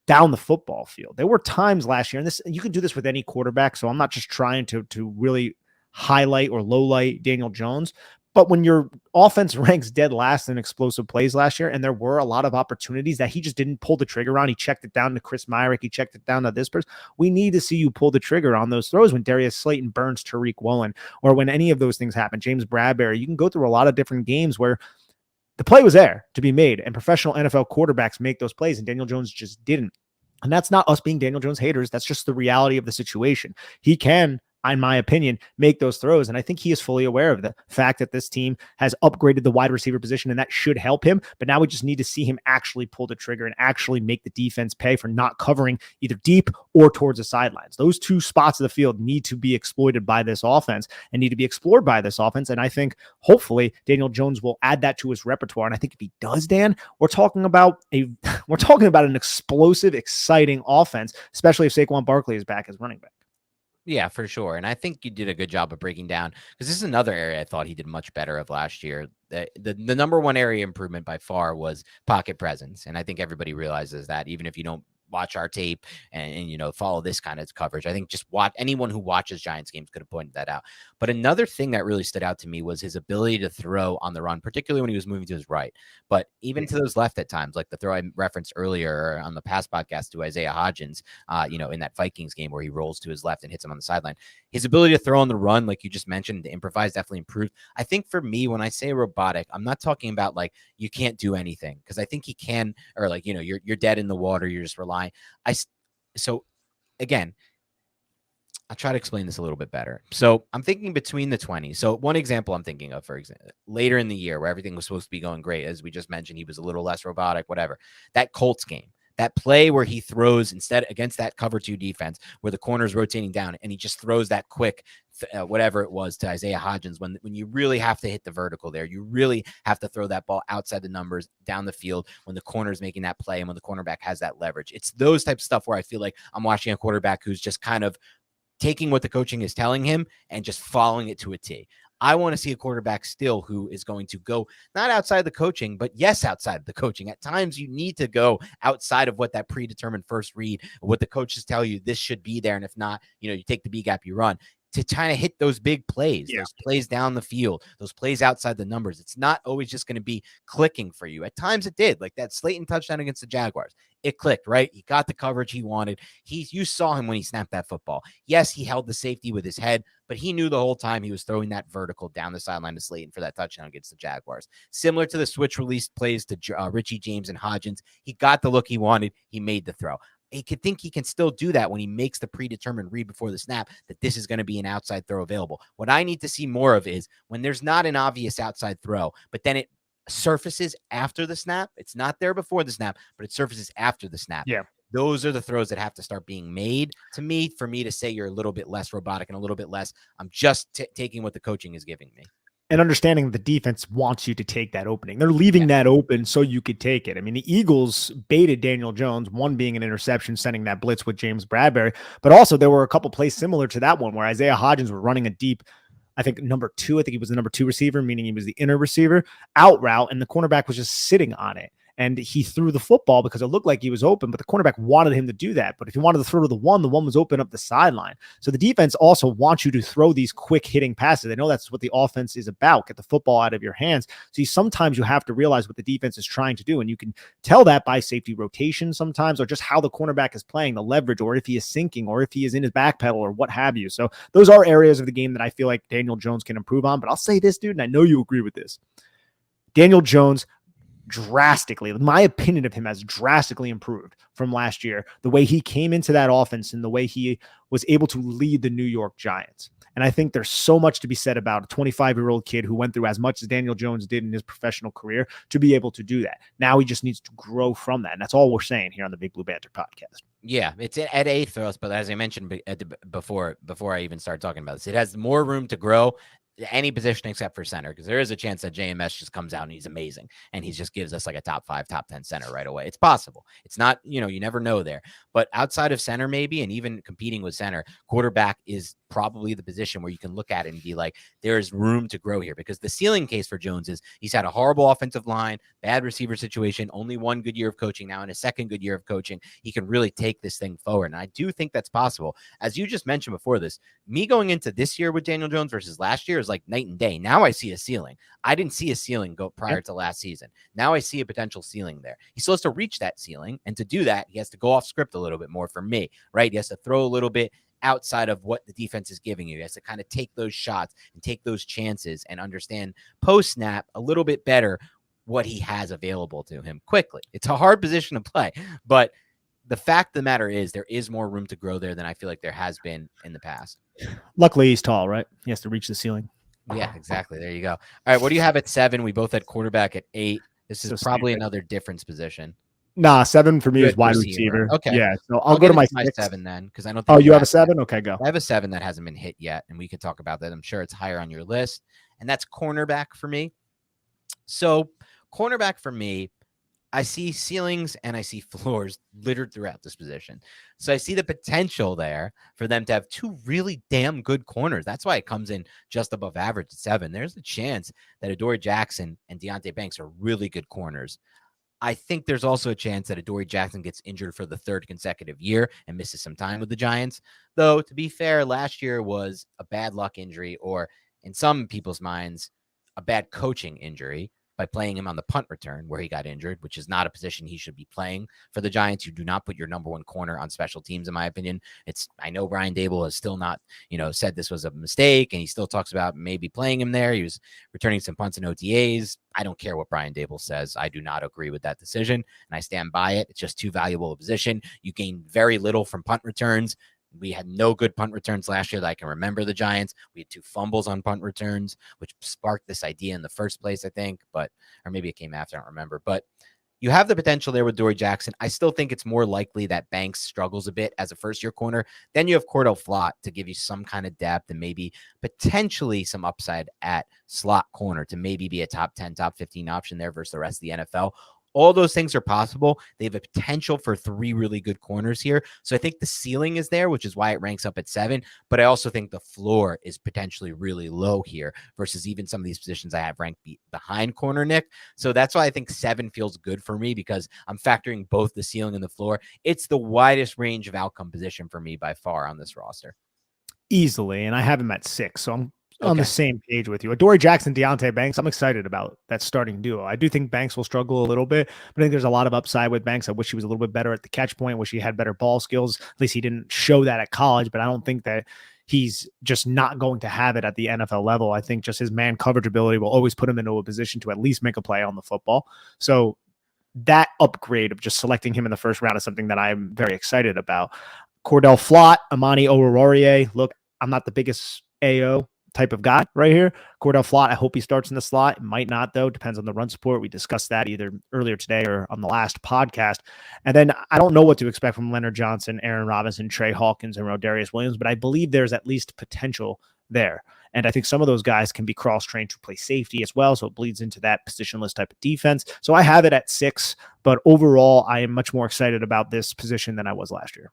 down the football field. There were times last year, and this, you can do this with any quarterback, so I'm not just trying to really highlight or lowlight Daniel Jones, but when your offense ranks dead last in explosive plays last year, and there were a lot of opportunities that he just didn't pull the trigger on, he checked it down to Chris Myrick, he checked it down to this person. We need to see you pull the trigger on those throws when Darius Slayton burns Tariq Woolen, or when any of those things happen, James Bradbury. You can go through a lot of different games where the play was there to be made, and professional NFL quarterbacks make those plays, and Daniel Jones just didn't. And that's not us being Daniel Jones haters. That's just the reality of the situation. He can, in my opinion, make those throws. And I think he is fully aware of the fact that this team has upgraded the wide receiver position, and that should help him. But now we just need to see him actually pull the trigger and actually make the defense pay for not covering either deep or towards the sidelines. Those 2 spots of the field need to be exploited by this offense and need to be explored by this offense. And I think hopefully Daniel Jones will add that to his repertoire. And I think if he does, Dan, we're talking about an explosive, exciting offense, especially if Saquon Barkley is back as running back. Yeah, for sure. And I think you did a good job of breaking down, because this is another area I thought he did much better of last year. The number one area improvement by far was pocket presence. And I think everybody realizes that, even if you don't watch our tape and follow this kind of coverage. I think just anyone who watches Giants games could have pointed that out. But another thing that really stood out to me was his ability to throw on the run, particularly when he was moving to his right, but even to those left at times, like the throw I referenced earlier on the past podcast to Isaiah Hodgins, in that Vikings game where he rolls to his left and hits him on the sideline. His ability to throw on the run, like you just mentioned, to improvise definitely improved. I think for me, when I say robotic, I'm not talking about like you can't do anything, because I think he can, or like, you're dead in the water, you're just relying. So again, I'll try to explain this a little bit better. So I'm thinking between the 20s. So one example I'm thinking of, for example, later in the year where everything was supposed to be going great, as we just mentioned, he was a little less robotic, whatever. That Colts game, that play where he throws instead against that cover 2 defense where the corner's rotating down and he just throws that quick, whatever it was, to Isaiah Hodgins, when you really have to hit the vertical there. You really have to throw that ball outside the numbers down the field when the corner's making that play and when the cornerback has that leverage. It's those types of stuff where I feel like I'm watching a quarterback who's just kind of taking what the coaching is telling him and just following it to a T. I want to see a quarterback still who is going to go not outside the coaching, but yes, outside the coaching. At times you need to go outside of what that predetermined first read, what the coaches tell you this should be there. And if not, you take the B gap, you run to kind of hit those big plays, those plays down the field, those plays outside the numbers. It's not always just going to be clicking for you. At times it did, like that Slayton touchdown against the Jaguars. It clicked, right? He got the coverage he wanted. You saw him when he snapped that football. Yes, he held the safety with his head, but he knew the whole time he was throwing that vertical down the sideline to Slayton for that touchdown against the Jaguars. Similar to the switch release plays to Richie James and Hodgins. He got the look he wanted. He made the throw. He could think he can still do that when he makes the predetermined read before the snap that this is going to be an outside throw available. What I need to see more of is when there's not an obvious outside throw, but then it surfaces after the snap. It's not there before the snap, but it surfaces after the snap. Yeah. Those are the throws that have to start being made to me for me to say you're a little bit less robotic and a little bit less. I'm just taking what the coaching is giving me. And understanding the defense wants you to take that opening. They're leaving that open so you could take it. I mean, the Eagles baited Daniel Jones, one being an interception, sending that blitz with James Bradbury. But also there were a couple plays similar to that one where Isaiah Hodgins was running a deep, I think number 2, I think he was the number 2 receiver, meaning he was the inner receiver, out route, and the cornerback was just sitting on it. And he threw the football because it looked like he was open, but the cornerback wanted him to do that. But if he wanted to throw to the one was open up the sideline. So the defense also wants you to throw these quick hitting passes. They know that's what the offense is about. Get the football out of your hands. So sometimes you have to realize what the defense is trying to do. And you can tell that by safety rotation sometimes, or just how the cornerback is playing, the leverage, or if he is sinking, or if he is in his back pedal, or what have you. So those are areas of the game that I feel like Daniel Jones can improve on. But I'll say this, dude, and I know you agree with this. Daniel Jones drastically, my opinion of him has drastically improved from last year, the way he came into that offense and the way he was able to lead the New York Giants. And I think there's so much to be said about a 25-year-old kid who went through as much as Daniel Jones did in his professional career to be able to do that. Now he just needs to grow from that. And that's all we're saying here on the Big Blue Banter podcast. Yeah, it's at 8th for us, but as I mentioned before I even started talking about this, it has more room to grow any position except for center, because there is a chance that JMS just comes out and he's amazing and he just gives us like a top 5, top 10 center right away. It's possible. It's not, you never know there. But outside of center, maybe, and even competing with center, quarterback is probably the position where you can look at it and be like, there is room to grow here, because the ceiling case for Jones is he's had a horrible offensive line, bad receiver situation, only one good year of coaching now, and a second good year of coaching. He can really take this thing forward. And I do think that's possible. As you just mentioned before this, me going into this year with Daniel Jones versus last year is like night and day. Now I see a ceiling. I didn't see a ceiling go prior to last season. Now I see a potential ceiling there. He still has to reach that ceiling. And to do that, he has to go off script a little bit more for me, right? He has to throw a little bit outside of what the defense is giving you. He has to kind of take those shots and take those chances and understand post snap a little bit better what he has available to him quickly. It's a hard position to play, but the fact of the matter is there is more room to grow there than I feel like there has been in the past. Luckily, he's tall, right? He has to reach the ceiling. Yeah, exactly. There you go. All right, what do you have at 7? We both had quarterback at 8. This is probably another difference position. Nah, 7 for me is wide receiver. Okay. Yeah. So I'll go to my 7 then, because I don't think. Oh, you have a 7? Okay, go. I have a 7 that hasn't been hit yet, and we could talk about that. I'm sure it's higher on your list, and that's cornerback for me. So, cornerback for me, I see ceilings and I see floors littered throughout this position. So I see the potential there for them to have 2 really damn good corners. That's why it comes in just above average at 7. There's a chance that Adoree Jackson and Deonte Banks are really good corners. I think there's also a chance that Adoree Jackson gets injured for the 3rd consecutive year and misses some time with the Giants. Though, to be fair, last year was a bad luck injury, or in some people's minds, a bad coaching injury, by playing him on the punt return where he got injured, which is not a position he should be playing for the Giants. You do not put your number 1 corner on special teams, in my opinion. I know Brian Daboll has still not, said this was a mistake, and he still talks about maybe playing him there. He was returning some punts and OTAs. I don't care what Brian Daboll says. I do not agree with that decision, and I stand by it. It's just too valuable a position. You gain very little from punt returns. We had no good punt returns last year that I can remember the Giants. We had 2 fumbles on punt returns, which sparked this idea in the first place, I think, or maybe it came after, I don't remember. But you have the potential there with Adoree Jackson. I still think it's more likely that Banks struggles a bit as a first-year corner. Then you have Cordell Flott to give you some kind of depth and maybe potentially some upside at slot corner to maybe be a top 10, top 15 option there versus the rest of the NFL. All those things are possible. They have a potential for 3 really good corners here. So I think the ceiling is there, which is why it ranks up at 7. But I also think the floor is potentially really low here versus even some of these positions I have ranked behind corner, Nick. So that's why I think 7 feels good for me, because I'm factoring both the ceiling and the floor. It's the widest range of outcome position for me by far on this roster. Easily, and I have him at 6, so I'm on the Okay. same page with you. Adoree Jackson, Deontay Banks, I'm excited about that starting duo. I do think Banks will struggle a little bit, but I think there's a lot of upside with Banks. I wish he was a little bit better at the catch point. Wish he had better ball skills. At least he didn't show that at college, but I don't think that he's just not going to have it at the NFL level. I think just his man coverage ability will always put him into a position to at least make a play on the football. So that upgrade of just selecting him in the first round is something that I'm very excited about. Cordell Flott, Amani Oruwariye. Look, I'm not the biggest AO type of guy right here. Cordell Flott, I hope he starts in the slot. It might not, though. Depends on the run support. We discussed that either earlier today or on the last podcast. And then I don't know what to expect from Leonard Johnson, Aaron Robinson, Trey Hawkins, and Rodarius Williams, but I believe there's at least potential there. And I think some of those guys can be cross-trained to play safety as well, so it bleeds into that positionless type of defense. So I have it at 6, but overall, I am much more excited about this position than I was last year.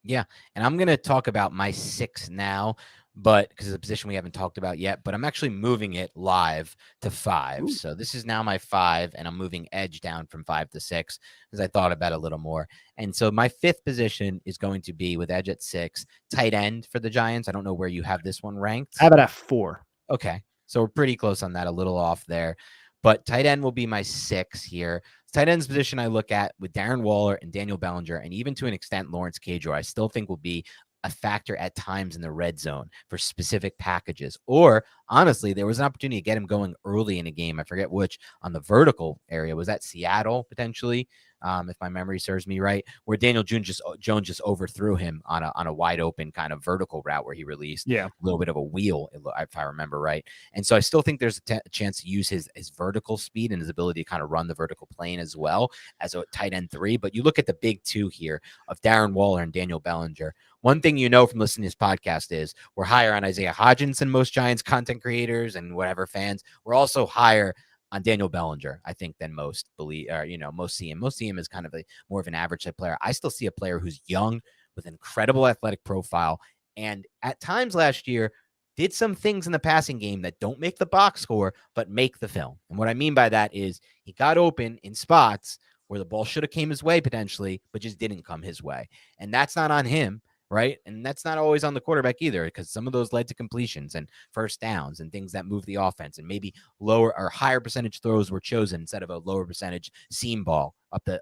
Yeah, and I'm going to talk about my 6 now, but because it's a position we haven't talked about yet, but I'm actually moving it live to 5. Ooh. So this is now my 5, and I'm moving edge down from 5 to 6 because I thought about it a little more. And so my 5th position is going to be with edge at 6, tight end for the Giants. I don't know where you have this one ranked. I have it at 4. Okay, so we're pretty close on that, a little off there. But tight end will be my 6 here. Tight end's position I look at with Darren Waller and Daniel Bellinger, and even to an extent Lawrence Cajor, I still think will be a factor at times in the red zone for specific packages. Or honestly, there was an opportunity to get him going early in a game. I forget which, on the vertical area. Was that Seattle potentially? If my memory serves me right, where Daniel Jones just overthrew him on a wide open kind of vertical route where he released a little bit of a wheel, if I remember right. And so I still think there's a chance to use his vertical speed and his ability to kind of run the vertical plane as well as a tight end 3. But you look at the big 2 here of Darren Waller and Daniel Bellinger. One thing you know from listening to this podcast is we're higher on Isaiah Hodgins than most Giants content creators and whatever fans. We're also higher on Daniel Bellinger, I think, than most believe, or, most see him. Most see him as kind of more of an average type player. I still see a player who's young with incredible athletic profile, and at times last year did some things in the passing game that don't make the box score, but make the film. And what I mean by that is he got open in spots where the ball should have came his way potentially, but just didn't come his way. And that's not on him. Right. And that's not always on the quarterback either, because some of those led to completions and first downs and things that move the offense, and maybe lower or higher percentage throws were chosen instead of a lower percentage seam ball up the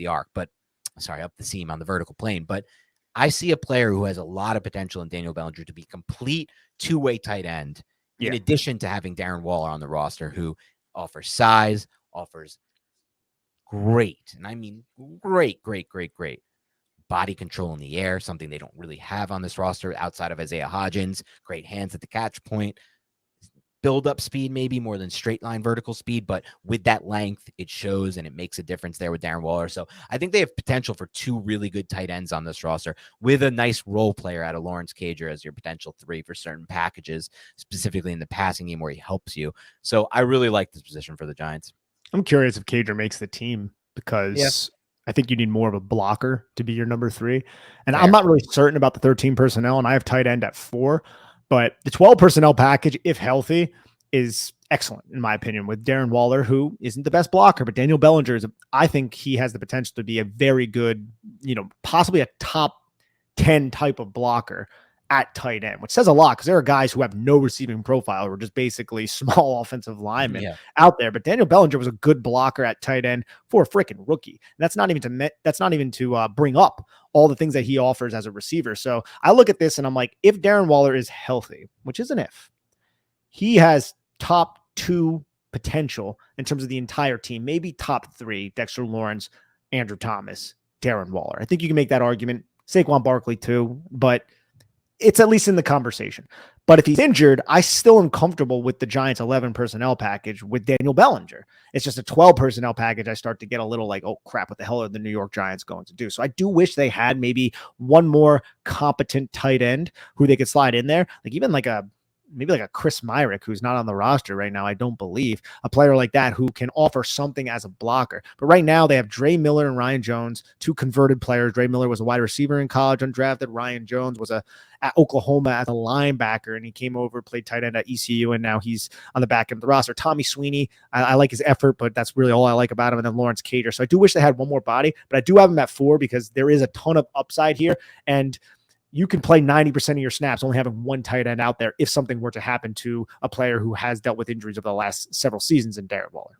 arc, but sorry, up the seam on the vertical plane. But I see a player who has a lot of potential in Daniel Bellinger to be complete two-way tight end, in addition to having Darren Waller on the roster, who offers size, offers great, and I mean great body control in the air, something they don't really have on this roster outside of Isaiah Hodgins. Great hands at the catch point. Build up speed, maybe more than straight line vertical speed, but with that length, it shows and it makes a difference there with Darren Waller. So I think they have potential for 2 really good tight ends on this roster, with a nice role player out of Lawrence Cajor as your potential 3 for certain packages, specifically in the passing game where he helps you. So I really like this position for the Giants. I'm curious if Cajor makes the team, because I think you need more of a blocker to be your number 3. And I'm not really certain about the 13 personnel, and I have tight end at 4, but the 12 personnel package, if healthy, is excellent in my opinion, with Darren Waller, who isn't the best blocker, but Daniel Bellinger I think he has the potential to be a very good, possibly a top 10 type of blocker at tight end, which says a lot, because there are guys who have no receiving profile, who are just basically small offensive linemen out there. But Daniel Bellinger was a good blocker at tight end for a freaking rookie. And that's not even to bring up all the things that he offers as a receiver. So I look at this and I'm like, if Darren Waller is healthy, which is an if, he has top 2 potential in terms of the entire team, maybe top 3, Dexter Lawrence, Andrew Thomas, Darren Waller. I think you can make that argument. Saquon Barkley too, but it's at least in the conversation. But if he's injured, I still am comfortable with the Giants 11 personnel package with Daniel Bellinger. It's just a 12 personnel package. I start to get a little like, oh crap, what the hell are the New York Giants going to do? So I do wish they had maybe one more competent tight end who they could slide in there. Like even like a maybe like a Chris Myrick, who's not on the roster right now, I don't believe, a player like that who can offer something as a blocker. But right now they have Dre Miller and Ryan Jones, two converted players. Dre Miller was a wide receiver in college, undrafted. Ryan Jones was at Oklahoma as a linebacker, and he came over, played tight end at ECU, and now he's on the back end of the roster. Tommy Sweeney, I like his effort, but that's really all I like about him. And then Lawrence Cater. So I do wish they had one more body, but I do have him at 4 because there is a ton of upside here. And you can play 90% of your snaps only having one tight end out there if something were to happen to a player who has dealt with injuries over the last several seasons in Darren Waller.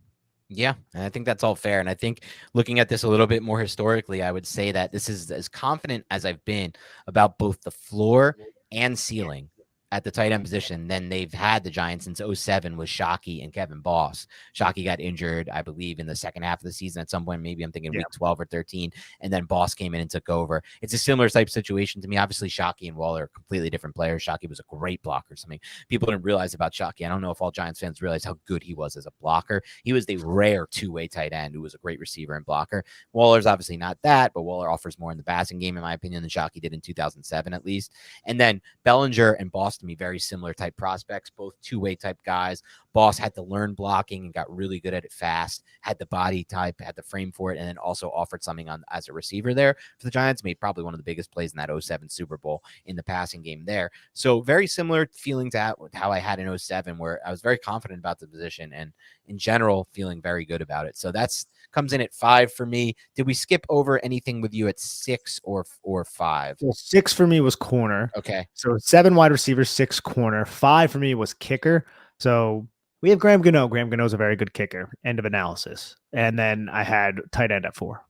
Yeah, and I think that's all fair. And I think looking at this a little bit more historically, I would say that this is as confident as I've been about both the floor and ceiling at the tight end position than they've had the Giants since 07 with Shockey and Kevin Boss. Shockey got injured, I believe, in the second half of the season at some point. Maybe I'm thinking week 12 or 13, and then Boss came in and took over. It's a similar type situation to me. Obviously, Shockey and Waller are completely different players. Shockey was a great blocker. Something people didn't realize about Shockey. I don't know if all Giants fans realize how good he was as a blocker. He was the rare two-way tight end who was a great receiver and blocker. Waller's obviously not that, but Waller offers more in the passing game, in my opinion, than Shockey did in 2007 at least. And then Bellinger and Boss, to me, very similar type prospects, both two-way type guys. Boss had to learn blocking and got really good at it fast, had the body type, had the frame for it, and then also offered something on as a receiver there for the Giants. Made probably one of the biggest plays in that 07 Super Bowl in the passing game there. So very similar feeling to how I had in 07, where I was very confident about the position and in general feeling very good about it. So that's comes in at 5 for me. Did we skip over anything with you at 6 or 5? Well, 6 for me was corner. Okay. So 7 wide receivers, 6 corner. 5 for me was kicker. So we have Graham Gano. Graham Gano is a very good kicker. End of analysis. And then I had tight end at 4.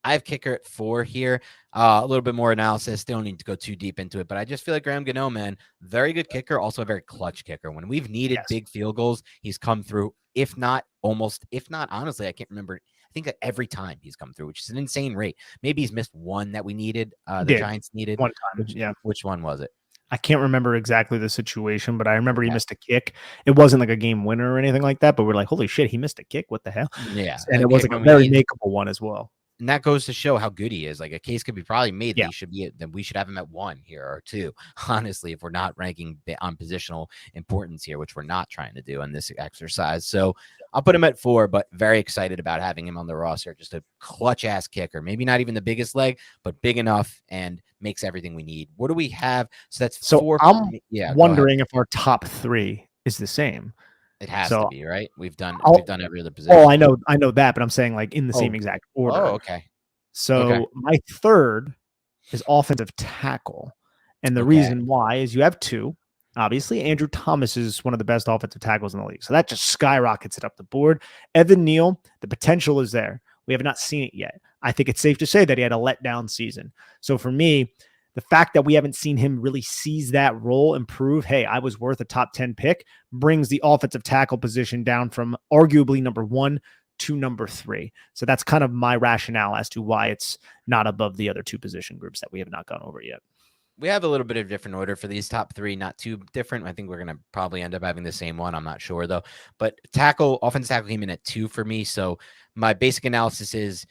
I have kicker at 4 here. A little bit more analysis. Don't need to go too deep into it, but I just feel like Graham Gano, man, very good kicker, also a very clutch kicker. When we've needed big field goals, he's come through. If not, honestly, I can't remember. I think that every time he's come through, which is an insane rate. Maybe he's missed one that we needed. The Giants needed one time. Which one was it? I can't remember exactly the situation, but I remember he missed a kick. It wasn't like a game winner or anything like that, but we're like, holy shit, he missed a kick. What the hell? Yeah. And it was like a very makeable one as well. And that goes to show how good he is. Like a case could be probably made that he should be that we should have him at 1 here or 2. Honestly, if we're not ranking on positional importance here, which we're not trying to do in this exercise. So I'll put him at 4, but very excited about having him on the roster. Just a clutch ass kicker. Maybe not even the biggest leg, but big enough and makes everything we need. What do we have? So that's 4. I'm wondering if our top 3 is the same. It has to be, right? We've done every other position. Oh, I know that, but I'm saying like in the same exact order. Oh, okay. So my 3rd is offensive tackle. And the reason why is you have 2. Obviously, Andrew Thomas is one of the best offensive tackles in the league. So that just skyrockets it up the board. Evan Neal, the potential is there. We have not seen it yet. I think it's safe to say that he had a letdown season. So for me, the fact that we haven't seen him really seize that role and prove, hey, I was worth a top 10 pick, brings the offensive tackle position down from arguably number 1 to number 3. So that's kind of my rationale as to why it's not above the other 2 position groups that we have not gone over yet. We have a little bit of different order for these top 3, not too different. I think we're going to probably end up having the same one. I'm not sure though, but offensive tackle came in at 2 for me. So my basic analysis is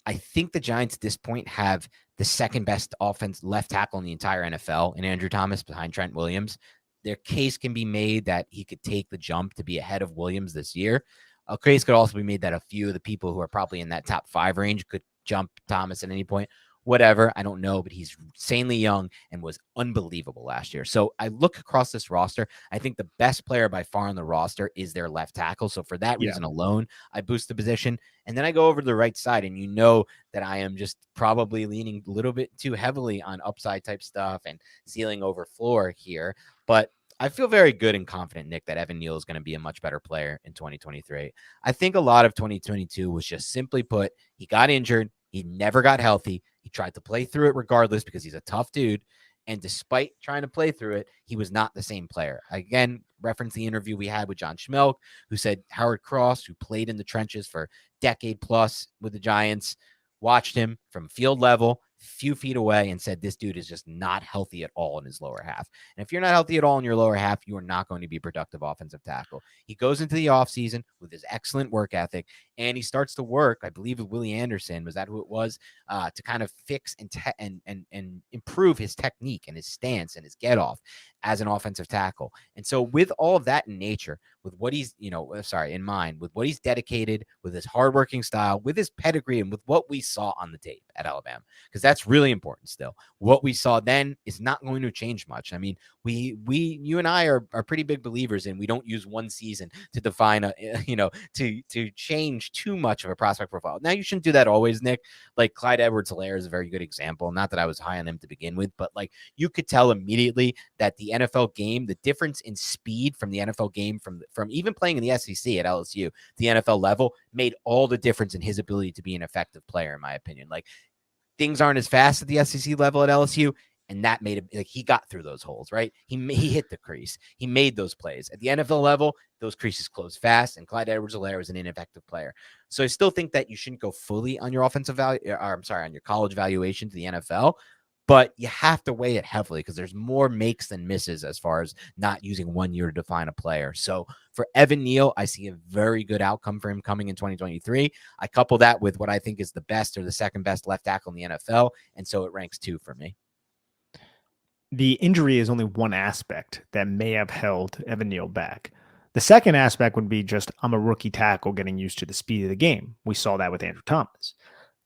I think the Giants at this point have the second best left tackle in the entire NFL in Andrew Thomas behind Trent Williams. Their case can be made that he could take the jump to be ahead of Williams this year. A case could also be made that a few of the people who are probably in that top 5 range could jump Thomas at any point. Whatever, I don't know, but he's insanely young and was unbelievable last year. So I look across this roster. I think the best player by far on the roster is their left tackle. So for that reason alone, I boost the position. And then I go over to the right side, and you know that I am just probably leaning a little bit too heavily on upside type stuff and ceiling over floor here. But I feel very good and confident, Nick, that Evan Neal is going to be a much better player in 2023. I think a lot of 2022 was just simply put, he got injured. He never got healthy. He tried to play through it regardless because he's a tough dude. And despite trying to play through it, he was not the same player. Again, reference the interview we had with John Schmelk, who said Howard Cross, who played in the trenches for a decade plus with the Giants, watched him from field level, few feet away, and said this dude is just not healthy at all in his lower half. And if you're not healthy at all in your lower half, you are not going to be a productive offensive tackle. He goes into the offseason with his excellent work ethic, and he starts to work, I believe with Willie Anderson, was that who it was, to kind of fix and improve his technique and his stance and his get off as an offensive tackle. And so with all of that in nature, with what he's, in mind, with what he's dedicated, with his hardworking style, with his pedigree, and with what we saw on the tape at Alabama, because that's really important still. What we saw then is not going to change much. I mean, you and I are pretty big believers in we don't use one season to define to change too much of a prospect profile. Now, you shouldn't do that always, Nick. Like Clyde Edwards-Helaire is a very good example. Not that I was high on him to begin with, but like you could tell immediately that the NFL game, the difference in speed from the NFL game from even playing in the SEC at LSU, the NFL level, made all the difference in his ability to be an effective player, in my opinion. Like things aren't as fast at the SEC level at LSU. And that made it like he got through those holes, right? He hit the crease. He made those plays. At the NFL level, those creases closed fast, and Clyde Edwards-Helaire was an ineffective player. So I still think that you shouldn't go fully on your offensive value, on your college valuation to the NFL, but you have to weigh it heavily because there's more makes than misses as far as not using 1 year to define a player. So for Evan Neal, I see a very good outcome for him coming in 2023. I couple that with what I think is the best or the second best left tackle in the NFL, and so it ranks 2 for me. The injury is only one aspect that may have held Evan Neal back. The second aspect would be just I'm a rookie tackle getting used to the speed of the game. We saw that with Andrew Thomas.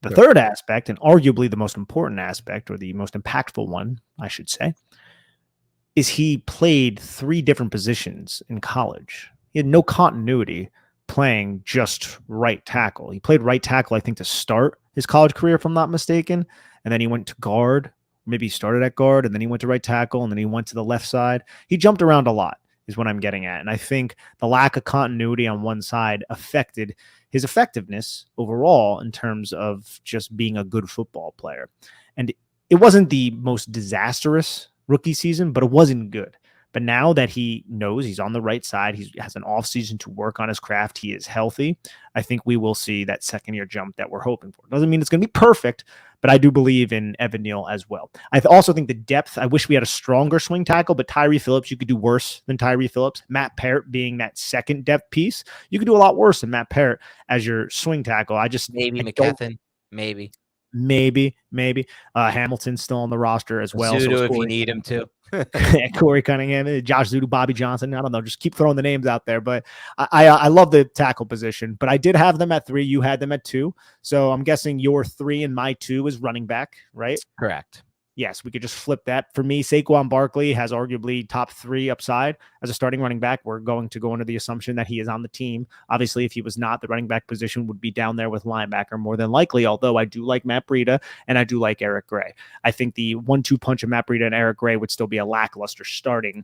The third aspect, and arguably the most important aspect, or the most impactful one, I should say, is he played 3 different positions in college. He had no continuity playing just right tackle. He played right tackle, I think, to start his college career, if I'm not mistaken, and then he went to guard. Maybe he started at guard, and then he went to right tackle, and then he went to the left side. He jumped around a lot, is what I'm getting at. And I think the lack of continuity on one side affected his effectiveness overall in terms of just being a good football player. And it wasn't the most disastrous rookie season, but it wasn't good. But now that he knows he's on the right side, he has an offseason to work on his craft, he is healthy, I think we will see that second-year jump that we're hoping for. Doesn't mean it's going to be perfect, but I do believe in Evan Neal as well. I also think the depth, I wish we had a stronger swing tackle, but Tyree Phillips, you could do worse than Tyree Phillips. Matt Parrott being that second depth piece, you could do a lot worse than Matt Parrott as your swing tackle. Maybe McKethan, maybe. Hamilton's still on the roster as well. Zudo, so if you need him to. Corey Cunningham, Josh Zudo, Bobby Johnson. I don't know. Just keep throwing the names out there. But I love the tackle position. But I did have them at 3. You had them at 2. So I'm guessing your 3 and my 2 is running back, right? Correct. Yes, we could just flip that. For me, Saquon Barkley has arguably top 3 upside as a starting running back. We're going to go under the assumption that he is on the team. Obviously, if he was not, the running back position would be down there with linebacker more than likely, although I do like Matt Breida and I do like Eric Gray. I think the 1-2 punch of Matt Breida and Eric Gray would still be a lackluster starting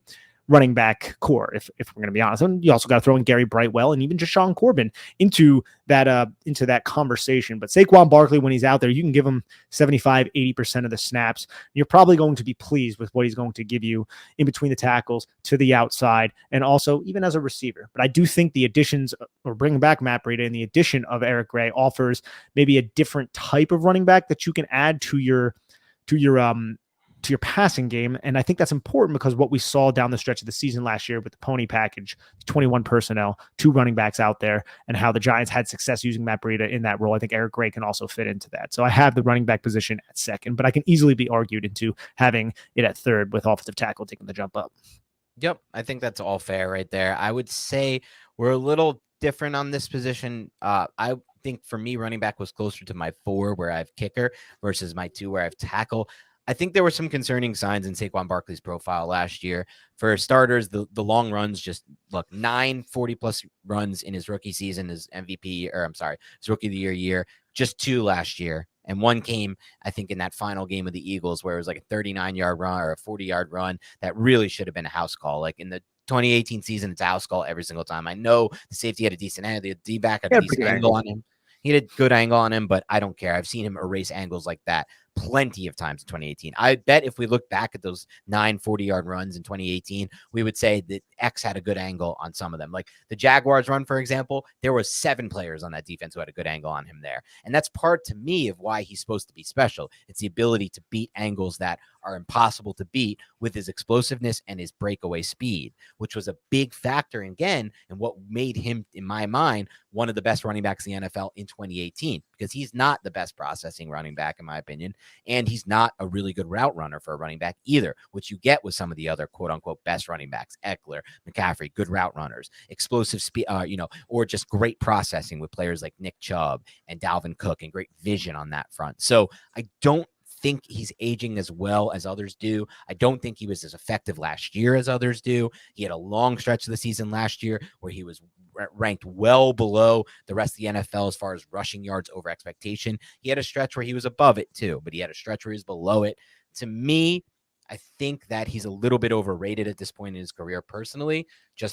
running back core, if we're going to be honest. And you also got to throw in Gary Brightwell and even just Sean Corbin into that conversation. But Saquon Barkley, when he's out there, you can give him 75-80% of the snaps. You're probably going to be pleased with what he's going to give you in between the tackles, to the outside, and also even as a receiver. But I do think the additions, or bringing back Matt Breida and the addition of Eric Gray, offers maybe a different type of running back that you can add to your passing game. And I think that's important because what we saw down the stretch of the season last year with the pony package, 21 personnel, 2 running backs out there, and how the Giants had success using Matt Breida in that role. I think Eric Gray can also fit into that. So I have the running back position at 2nd, but I can easily be argued into having it at 3rd with offensive tackle taking the jump up. Yep. I think that's all fair right there. I would say we're a little different on this position. I think for me, running back was closer to my 4 where I have kicker versus my 2 where I have tackle. I think there were some concerning signs in Saquon Barkley's profile last year. For starters, the long runs, just look, 9 40-plus runs in his rookie season, his MVP, his rookie of the year, just 2 last year. And 1 came, I think, in that final game of the Eagles where it was like a 39-yard run or a 40-yard run that really should have been a house call. Like in the 2018 season, it's a house call every single time. I know the safety had a decent angle, the D-back had a decent angle on him. He had a good angle on him, but I don't care. I've seen him erase angles like that plenty of times in 2018. I bet if we look back at those 9 40-yard runs in 2018, we would say that X had a good angle on some of them. Like the Jaguars run, for example, there was 7 players on that defense who had a good angle on him there. And that's part to me of why he's supposed to be special. It's the ability to beat angles that are impossible to beat with his explosiveness and his breakaway speed, which was a big factor again in what made him, in my mind, one of the best running backs in the NFL in 2018, because he's not the best processing running back, in my opinion. And he's not a really good route runner for a running back either, which you get with some of the other quote unquote best running backs, Eckler, McCaffrey, good route runners, explosive speed, or just great processing with players like Nick Chubb and Dalvin Cook and great vision on that front. So I don't think he's aging as well as others do. I don't think he was as effective last year as others do. He had a long stretch of the season last year where he was ranked well below the rest of the NFL as far as rushing yards over expectation. He had a stretch where he was above it too, but he had a stretch where he was below it. To me, I think that he's a little bit overrated at this point in his career personally,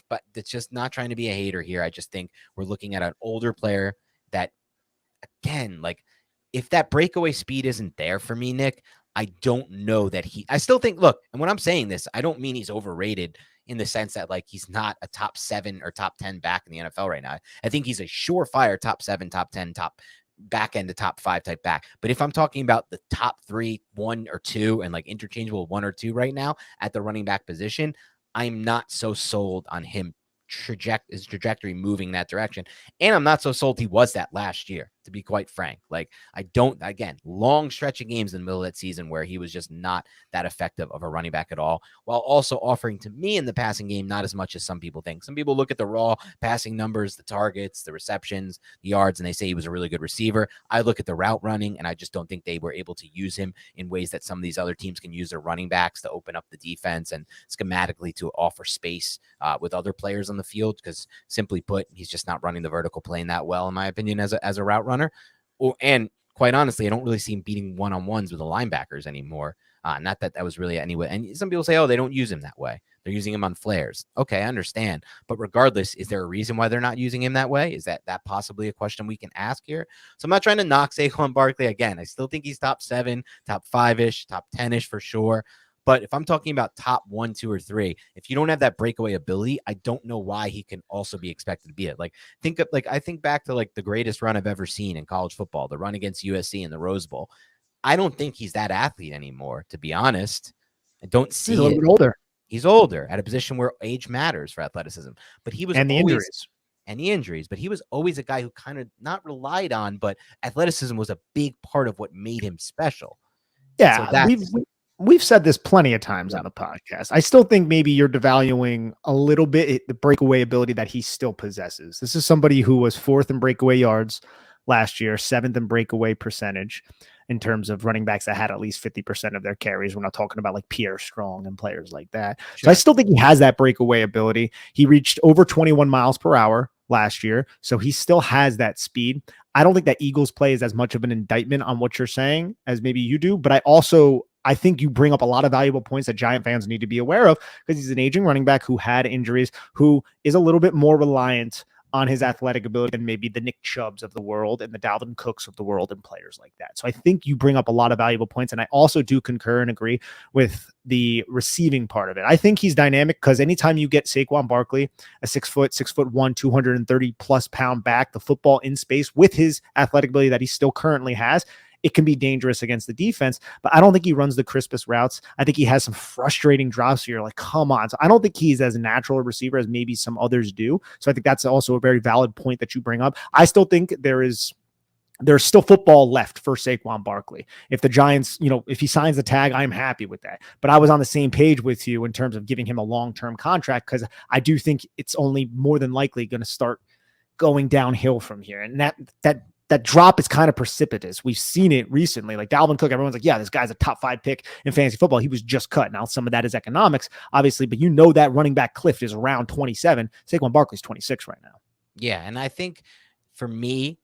but it's just not trying to be a hater here. I just think we're looking at an older player that, again, like, if that breakaway speed isn't there for me, Nick, I don't know that I still think, look, and when I'm saying this, I don't mean he's overrated in the sense that like he's not a top 7 or top 10 back in the NFL right now. I think he's a surefire top 7, top 10, top back end to top 5 type back. But if I'm talking about the top 3, 1 or 2, and like interchangeable 1 or 2 right now at the running back position, I'm not so sold on him his trajectory moving that direction. And I'm not so sold he was that last year, to be quite frank. Like, I don't, again, long stretch of games in the middle of that season where he was just not that effective of a running back at all, while also offering to me in the passing game not as much as some people think. Some people look at the raw passing numbers, the targets, the receptions, the yards, and they say he was a really good receiver. I look at the route running, and I just don't think they were able to use him in ways that some of these other teams can use their running backs to open up the defense and schematically to offer space with other players on the field, because simply put, he's just not running the vertical plane that well, in my opinion, as a route runner. And quite honestly, I don't really see him beating one-on-ones with the linebackers anymore. Not that was really anyway. And some people say, oh, they don't use him that way. They're using him on flares. Okay, I understand. But regardless, is there a reason why they're not using him that way? Is that possibly a question we can ask here? So I'm not trying to knock Saquon Barkley. Again, I still think he's top 7, top 5-ish, top 10-ish for sure. But if I'm talking about top 1, 2, or 3, if you don't have that breakaway ability, I don't know why he can also be expected to be it. I think back to like the greatest run I've ever seen in college football, the run against USC in the Rose Bowl. I don't think he's that athlete anymore, to be honest. I don't see He's a little it. bit older. He's older at a position where age matters for athleticism. But he was and the injuries. But he was always a guy who kind of not relied on, but athleticism was a big part of what made him special. Yeah, so we've said this plenty of times on the podcast. I still think maybe you're devaluing a little bit the breakaway ability that he still possesses. This is somebody who was 4th in breakaway yards last year, 7th in breakaway percentage in terms of running backs that had at least 50% of their carries. We're not talking about like Pierre Strong and players like that. Sure. So I still think he has that breakaway ability. He reached over 21 miles per hour last year, so he still has that speed. I don't think that Eagles play is as much of an indictment on what you're saying as maybe you do, but I think you bring up a lot of valuable points that Giant fans need to be aware of, because he's an aging running back who had injuries, who is a little bit more reliant on his athletic ability than maybe the Nick Chubbs of the world and the Dalvin Cooks of the world and players like that. So I think you bring up a lot of valuable points. And I also do concur and agree with the receiving part of it. I think he's dynamic because anytime you get Saquon Barkley, a 6'1", 230 plus pound back, the football in space with his athletic ability that he still currently has, it can be dangerous against the defense, but I don't think he runs the crispest routes. I think he has some frustrating drops here. Like, come on. So I don't think he's as natural a receiver as maybe some others do. So I think that's also a very valid point that you bring up. I still think there's still football left for Saquon Barkley. If the Giants, if he signs the tag, I'm happy with that. But I was on the same page with you in terms of giving him a long-term contract, because I do think it's only more than likely going to start going downhill from here. And that drop is kind of precipitous. We've seen it recently. Like Dalvin Cook, everyone's like, yeah, this guy's a top 5 pick in fantasy football. He was just cut. Now, some of that is economics, obviously, but that running back cliff is around 27. Saquon Barkley's 26 right now. Yeah, and I think for me,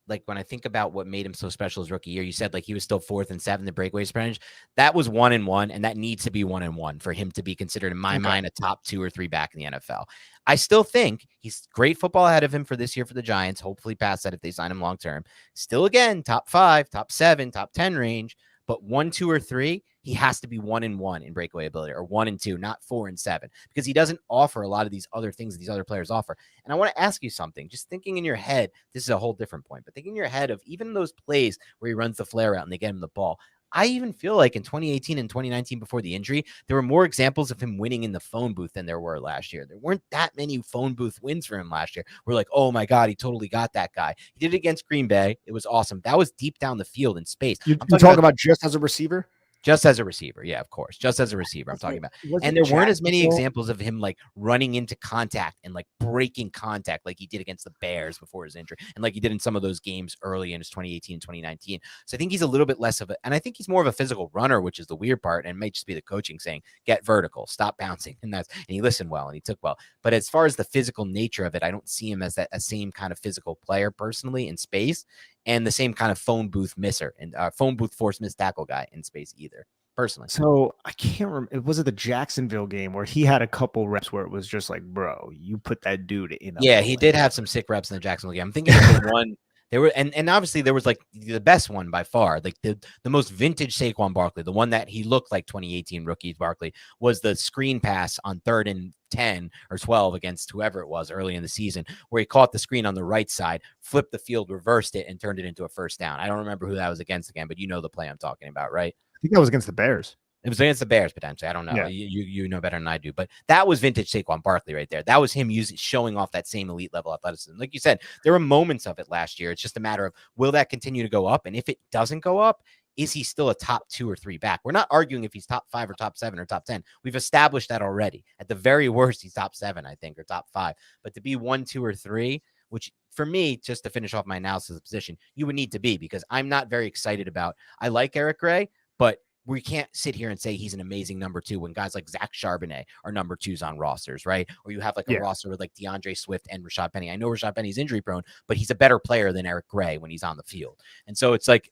like when I think about what made him so special his rookie year, you said like he was still 4th and 7th in breakaway percentage. That was 1-1, and that needs to be 1-1 for him to be considered, in my mind, a top 2 or 3 back in the NFL. I still think he's great football ahead of him for this year for the Giants, hopefully past that if they sign him long term. Still, again, top 5, top 7, top 10 range. But 1, 2, or 3, he has to be 1-1 in breakaway ability, or 1-2, not 4-7, because he doesn't offer a lot of these other things that these other players offer. And I want to ask you something, just thinking in your head, this is a whole different point, but thinking in your head of even those plays where he runs the flare out and they get him the ball. I even feel like in 2018 and 2019 before the injury, there were more examples of him winning in the phone booth than there were last year. There weren't that many phone booth wins for him last year. We're like, oh my God, he totally got that guy. He did it against Green Bay. It was awesome. That was deep down the field in space. You're I'm talking talking about about just as a receiver? just as a receiver. Yeah, of course. Just as a receiver, I'm talking about. And there weren't as many examples of him like running into contact and like breaking contact like he did against the Bears before his injury and like he did in some of those games early in his 2018 and 2019. So I think he's a little bit less of and I think he's more of a physical runner, which is the weird part. And it might just be the coaching saying, get vertical, stop bouncing. And he listened well and he took well. But as far as the physical nature of it, I don't see him as a same kind of physical player personally in space, and the same kind of phone booth misser and phone booth force miss tackle guy in space either. Personally. So I can't remember. Was it the Jacksonville game where he had a couple reps where it was just like, bro, you put that dude in. Yeah, he did have some sick reps in the Jacksonville game. I'm thinking of the one there were, and obviously there was like the best one by far, like the most vintage Saquon Barkley, the one that he looked like 2018 rookie Barkley, was the screen pass on 3rd and 10 or 12 against whoever it was early in the season, where he caught the screen on the right side, flipped the field, reversed it, and turned it into a first down. I don't remember who that was against again, but you know the play I'm talking about, right? I think that was against the Bears. It was against the Bears, potentially. I don't know. Yeah. You know better than I do. But that was vintage Saquon Barkley right there. That was him showing off that same elite level athleticism. Like you said, there were moments of it last year. It's just a matter of, will that continue to go up? And if it doesn't go up, is he still a top 2 or 3 back? We're not arguing if he's top 5 or top 7 or top 10. We've established that already. At the very worst, he's top 7, I think, or top 5. But to be 1, 2, or 3, which for me, just to finish off my analysis of the position, you would need to be, because I'm not very excited about, I like Eric Gray, but we can't sit here and say he's an amazing number 2 when guys like Zach Charbonnet are number 2s on rosters, right? Or you have like a roster with like DeAndre Swift and Rashad Penny. I know Rashad Penny's injury prone, but he's a better player than Eric Gray when he's on the field. And so it's like,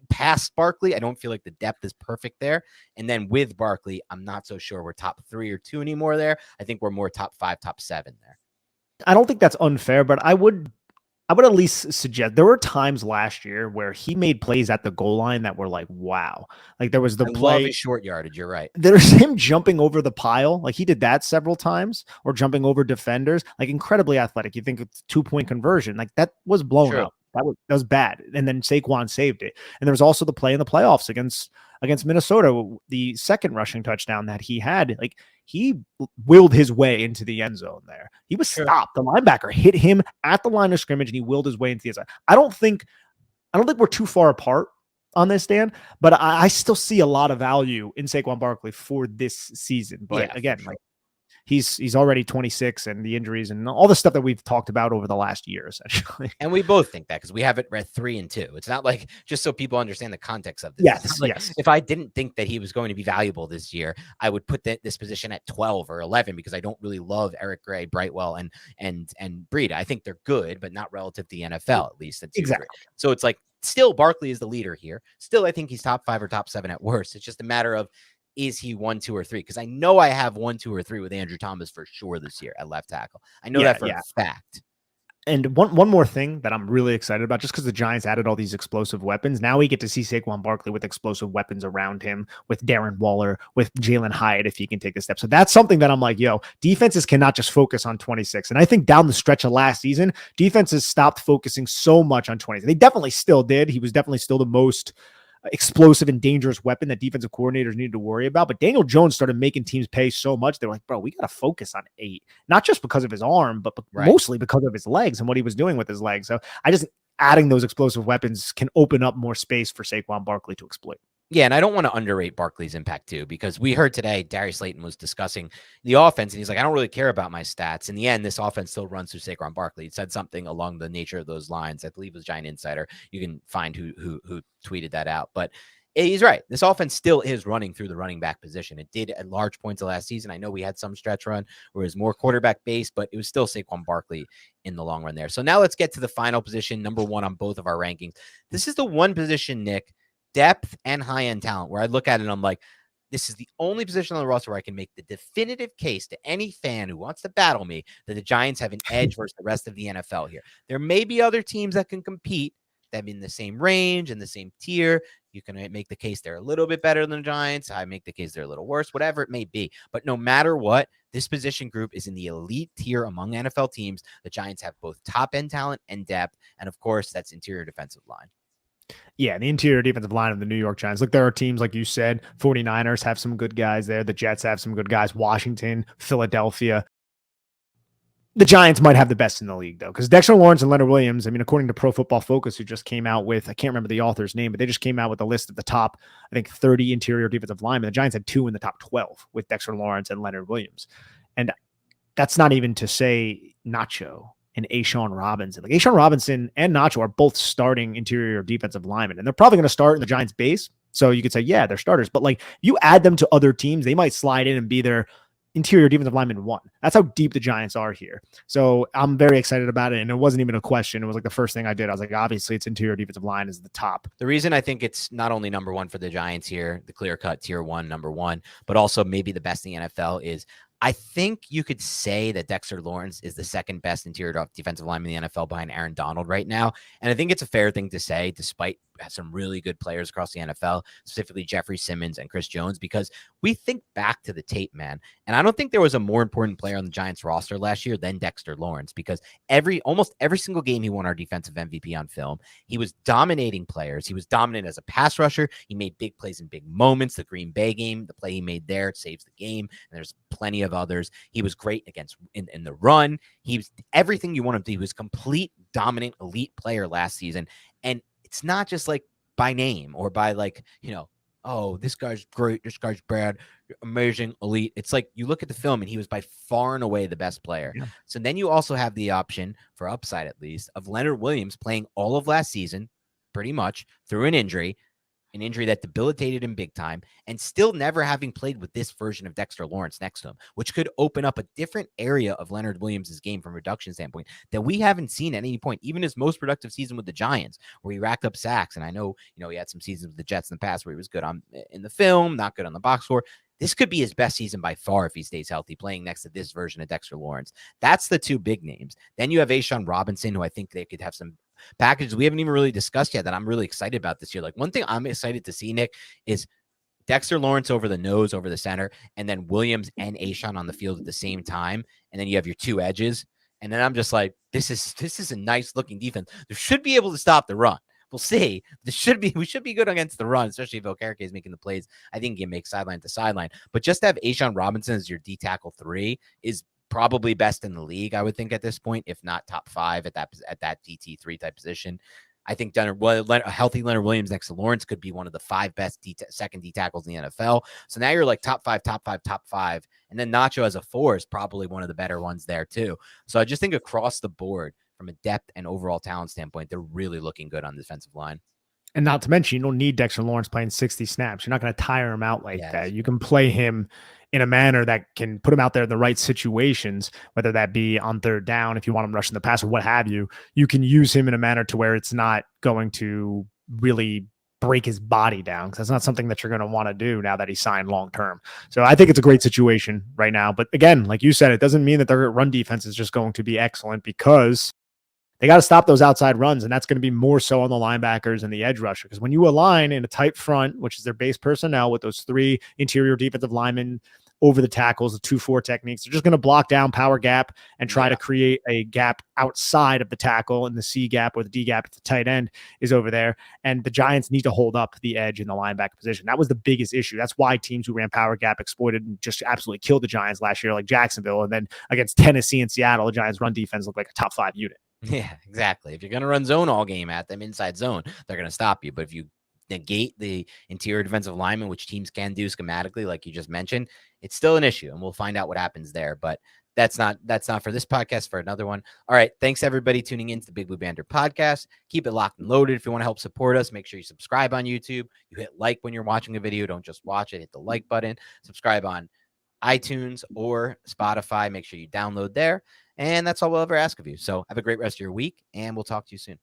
past Barkley, I don't feel like the depth is perfect there. And then with Barkley, I'm not so sure we're top 3 or 2 anymore there. I think we're more top 5, top 7 there. I don't think that's unfair, but I would at least suggest there were times last year where he made plays at the goal line that were like, wow. Like there was the play. Love his short yardage. You're right. There's him jumping over the pile. Like he did that several times, or jumping over defenders, like incredibly athletic. You think it's 2-point conversion, like that was blown up. That was bad. And then Saquon saved it. And there was also the play in the playoffs against Minnesota, the second rushing touchdown that he had. Like he willed his way into the end zone there. He was stopped. The linebacker hit him at the line of scrimmage and he willed his way into the end zone. I don't think we're too far apart on this, Dan, but I still see a lot of value in Saquon Barkley for this season. But again, like he's already 26, and the injuries and all the stuff that we've talked about over the last year, essentially. And we both think that because we have it at 3 and 2. It's not like, just so people understand the context of this. Yes, like, if I didn't think that he was going to be valuable this year, I would put this position at 12 or 11 because I don't really love Eric Gray, Brightwell, and Breida. I think they're good, but not relative to the NFL, at least. Exactly. So it's like, still Barkley is the leader here. Still, I think he's top 5 or top 7 at worst. It's just a matter of, is he 1, 2, or 3? Because I know I have 1, 2, or 3 with Andrew Thomas for sure this year at left tackle. I know that for a fact. And one more thing that I'm really excited about, just because the Giants added all these explosive weapons, now we get to see Saquon Barkley with explosive weapons around him, with Darren Waller, with Jalen Hyatt, if he can take the step. So that's something that I'm like, defenses cannot just focus on 26. And I think down the stretch of last season, defenses stopped focusing so much on 20. They definitely still did. He was definitely still the most explosive and dangerous weapon that defensive coordinators needed to worry about. But Daniel Jones started making teams pay so much. They're like, bro, we got to focus on 8, not just because of his arm, but mostly because of his legs and what he was doing with his legs. So adding those explosive weapons can open up more space for Saquon Barkley to exploit. Yeah, and I don't want to underrate Barkley's impact too, because we heard today Darius Slayton was discussing the offense, and he's like, I don't really care about my stats. In the end, this offense still runs through Saquon Barkley. He said something along the nature of those lines. I believe it was Giant Insider. You can find who tweeted that out. But he's right. This offense still is running through the running back position. It did at large points of last season. I know we had some stretch run where it was more quarterback based, but it was still Saquon Barkley in the long run there. So now let's get to the final position, number 1 on both of our rankings. This is the one position, Nick, depth and high-end talent, where I look at it and I'm like, this is the only position on the roster where I can make the definitive case to any fan who wants to battle me that the Giants have an edge versus the rest of the NFL here. There may be other teams that can compete them in the same range and the same tier. You can make the case they're a little bit better than the Giants. I make the case they're a little worse, whatever it may be. But no matter what, this position group is in the elite tier among NFL teams. The Giants have both top-end talent and depth, and of course, that's interior defensive line. Yeah, the interior defensive line of the New York Giants. Look, there are teams, like you said, 49ers have some good guys there. The Jets have some good guys. Washington, Philadelphia. The Giants might have the best in the league, though, because Dexter Lawrence and Leonard Williams, I mean, according to Pro Football Focus, who just came out with, I can't remember the author's name, but they just came out with a list of the top, I think, 30 interior defensive linemen. The Giants had 2 in the top 12 with Dexter Lawrence and Leonard Williams. And that's not even to say Nacho and A'Shawn Robinson. Like, A'Shawn Robinson and Nacho are both starting interior defensive linemen, and they're probably going to start in the Giants base. So you could say, yeah, they're starters, but like, you add them to other teams, they might slide in and be their interior defensive lineman 1. That's how deep the Giants are here. So I'm very excited about it. And it wasn't even a question. It was like the first thing I did. I was like, obviously it's interior defensive line is the top. The reason I think it's not only number 1 for the Giants here, the clear cut tier 1, number 1, but also maybe the best in the NFL is I think you could say that Dexter Lawrence is the second best interior defensive lineman in the NFL behind Aaron Donald right now. And I think it's a fair thing to say, despite some really good players across the NFL, specifically Jeffrey Simmons and Chris Jones, because we think back to the tape, man. And I don't think there was a more important player on the Giants roster last year than Dexter Lawrence, because almost every single game he won our defensive MVP on film. He was dominating players. He was dominant as a pass rusher. He made big plays in big moments. The Green Bay game, the play he made there, it saves the game. And there's plenty of others. He was great against in the run. He was everything you want him to do. He was complete, dominant, elite player last season. And it's not just like by name or by like, oh, this guy's great, this guy's bad, amazing, elite. It's like you look at the film and he was by far and away the best player. Yeah. So then you also have the option, for upside at least, of Leonard Williams playing all of last season, pretty much, through an injury that debilitated him big time, and still never having played with this version of Dexter Lawrence next to him, which could open up a different area of Leonard Williams' game from a reduction standpoint that we haven't seen at any point, even his most productive season with the Giants, where he racked up sacks. And I know, he had some seasons with the Jets in the past where he was good in the film, not good on the box score. This could be his best season by far if he stays healthy, playing next to this version of Dexter Lawrence. That's the 2 big names. Then you have A'Shawn Robinson, who I think they could have some packages we haven't even really discussed yet that I'm really excited about this year. Like, one thing I'm excited to see, Nick, is Dexter Lawrence over the nose, over the center, and then Williams and A'Shawn on the field at the same time. And then you have your 2 edges. And then I'm just like, this is a nice looking defense. They should be able to stop the run. We'll see. We should be good against the run, especially if Okereke is making the plays. I think he can make sideline to sideline. But just to have A'Shawn Robinson as your D tackle 3 is probably best in the league, I would think, at this point, if not top 5 at that DT3 type position. I think a healthy Leonard Williams next to Lawrence could be one of the 5 best second D tackles in the NFL. So now you're like top 5. And then Nacho as a 4 is probably one of the better ones there too. So I just think across the board, from a depth and overall talent standpoint, they're really looking good on the defensive line. And not to mention, you don't need Dexter Lawrence playing 60 snaps. You're not going to tire him out like that. You can play him in a manner that can put him out there in the right situations, whether that be on third down, if you want him rushing the pass or what have you. You can use him in a manner to where it's not going to really break his body down, because that's not something that you're going to want to do now that he's signed long term. So I think it's a great situation right now. But again, like you said, it doesn't mean that their run defense is just going to be excellent, because they got to stop those outside runs, and that's going to be more so on the linebackers and the edge rusher. Because when you align in a tight front, which is their base personnel, with those 3 interior defensive linemen over the tackles, the 2-4 techniques, they're just going to block down, power gap, and try to create a gap outside of the tackle, and the C gap or the D gap at the tight end is over there. And the Giants need to hold up the edge in the linebacker position. That was the biggest issue. That's why teams who ran power gap exploited and just absolutely killed the Giants last year, like Jacksonville. And then against Tennessee and Seattle, the Giants' run defense looked like a top 5 unit. Yeah, exactly. If you're going to run zone all game at them, inside zone, they're going to stop you. But if you negate the interior defensive lineman, which teams can do schematically, like you just mentioned, it's still an issue, and we'll find out what happens there. But that's not for this podcast, for another one. All right. Thanks, everybody, tuning in to the Big Blue Banter podcast. Keep it locked and loaded. If you want to help support us, make sure you subscribe on YouTube. You hit like when you're watching a video. Don't just watch it. Hit the like button. Subscribe on iTunes or Spotify. Make sure you download there. And that's all we'll ever ask of you. So have a great rest of your week, and we'll talk to you soon.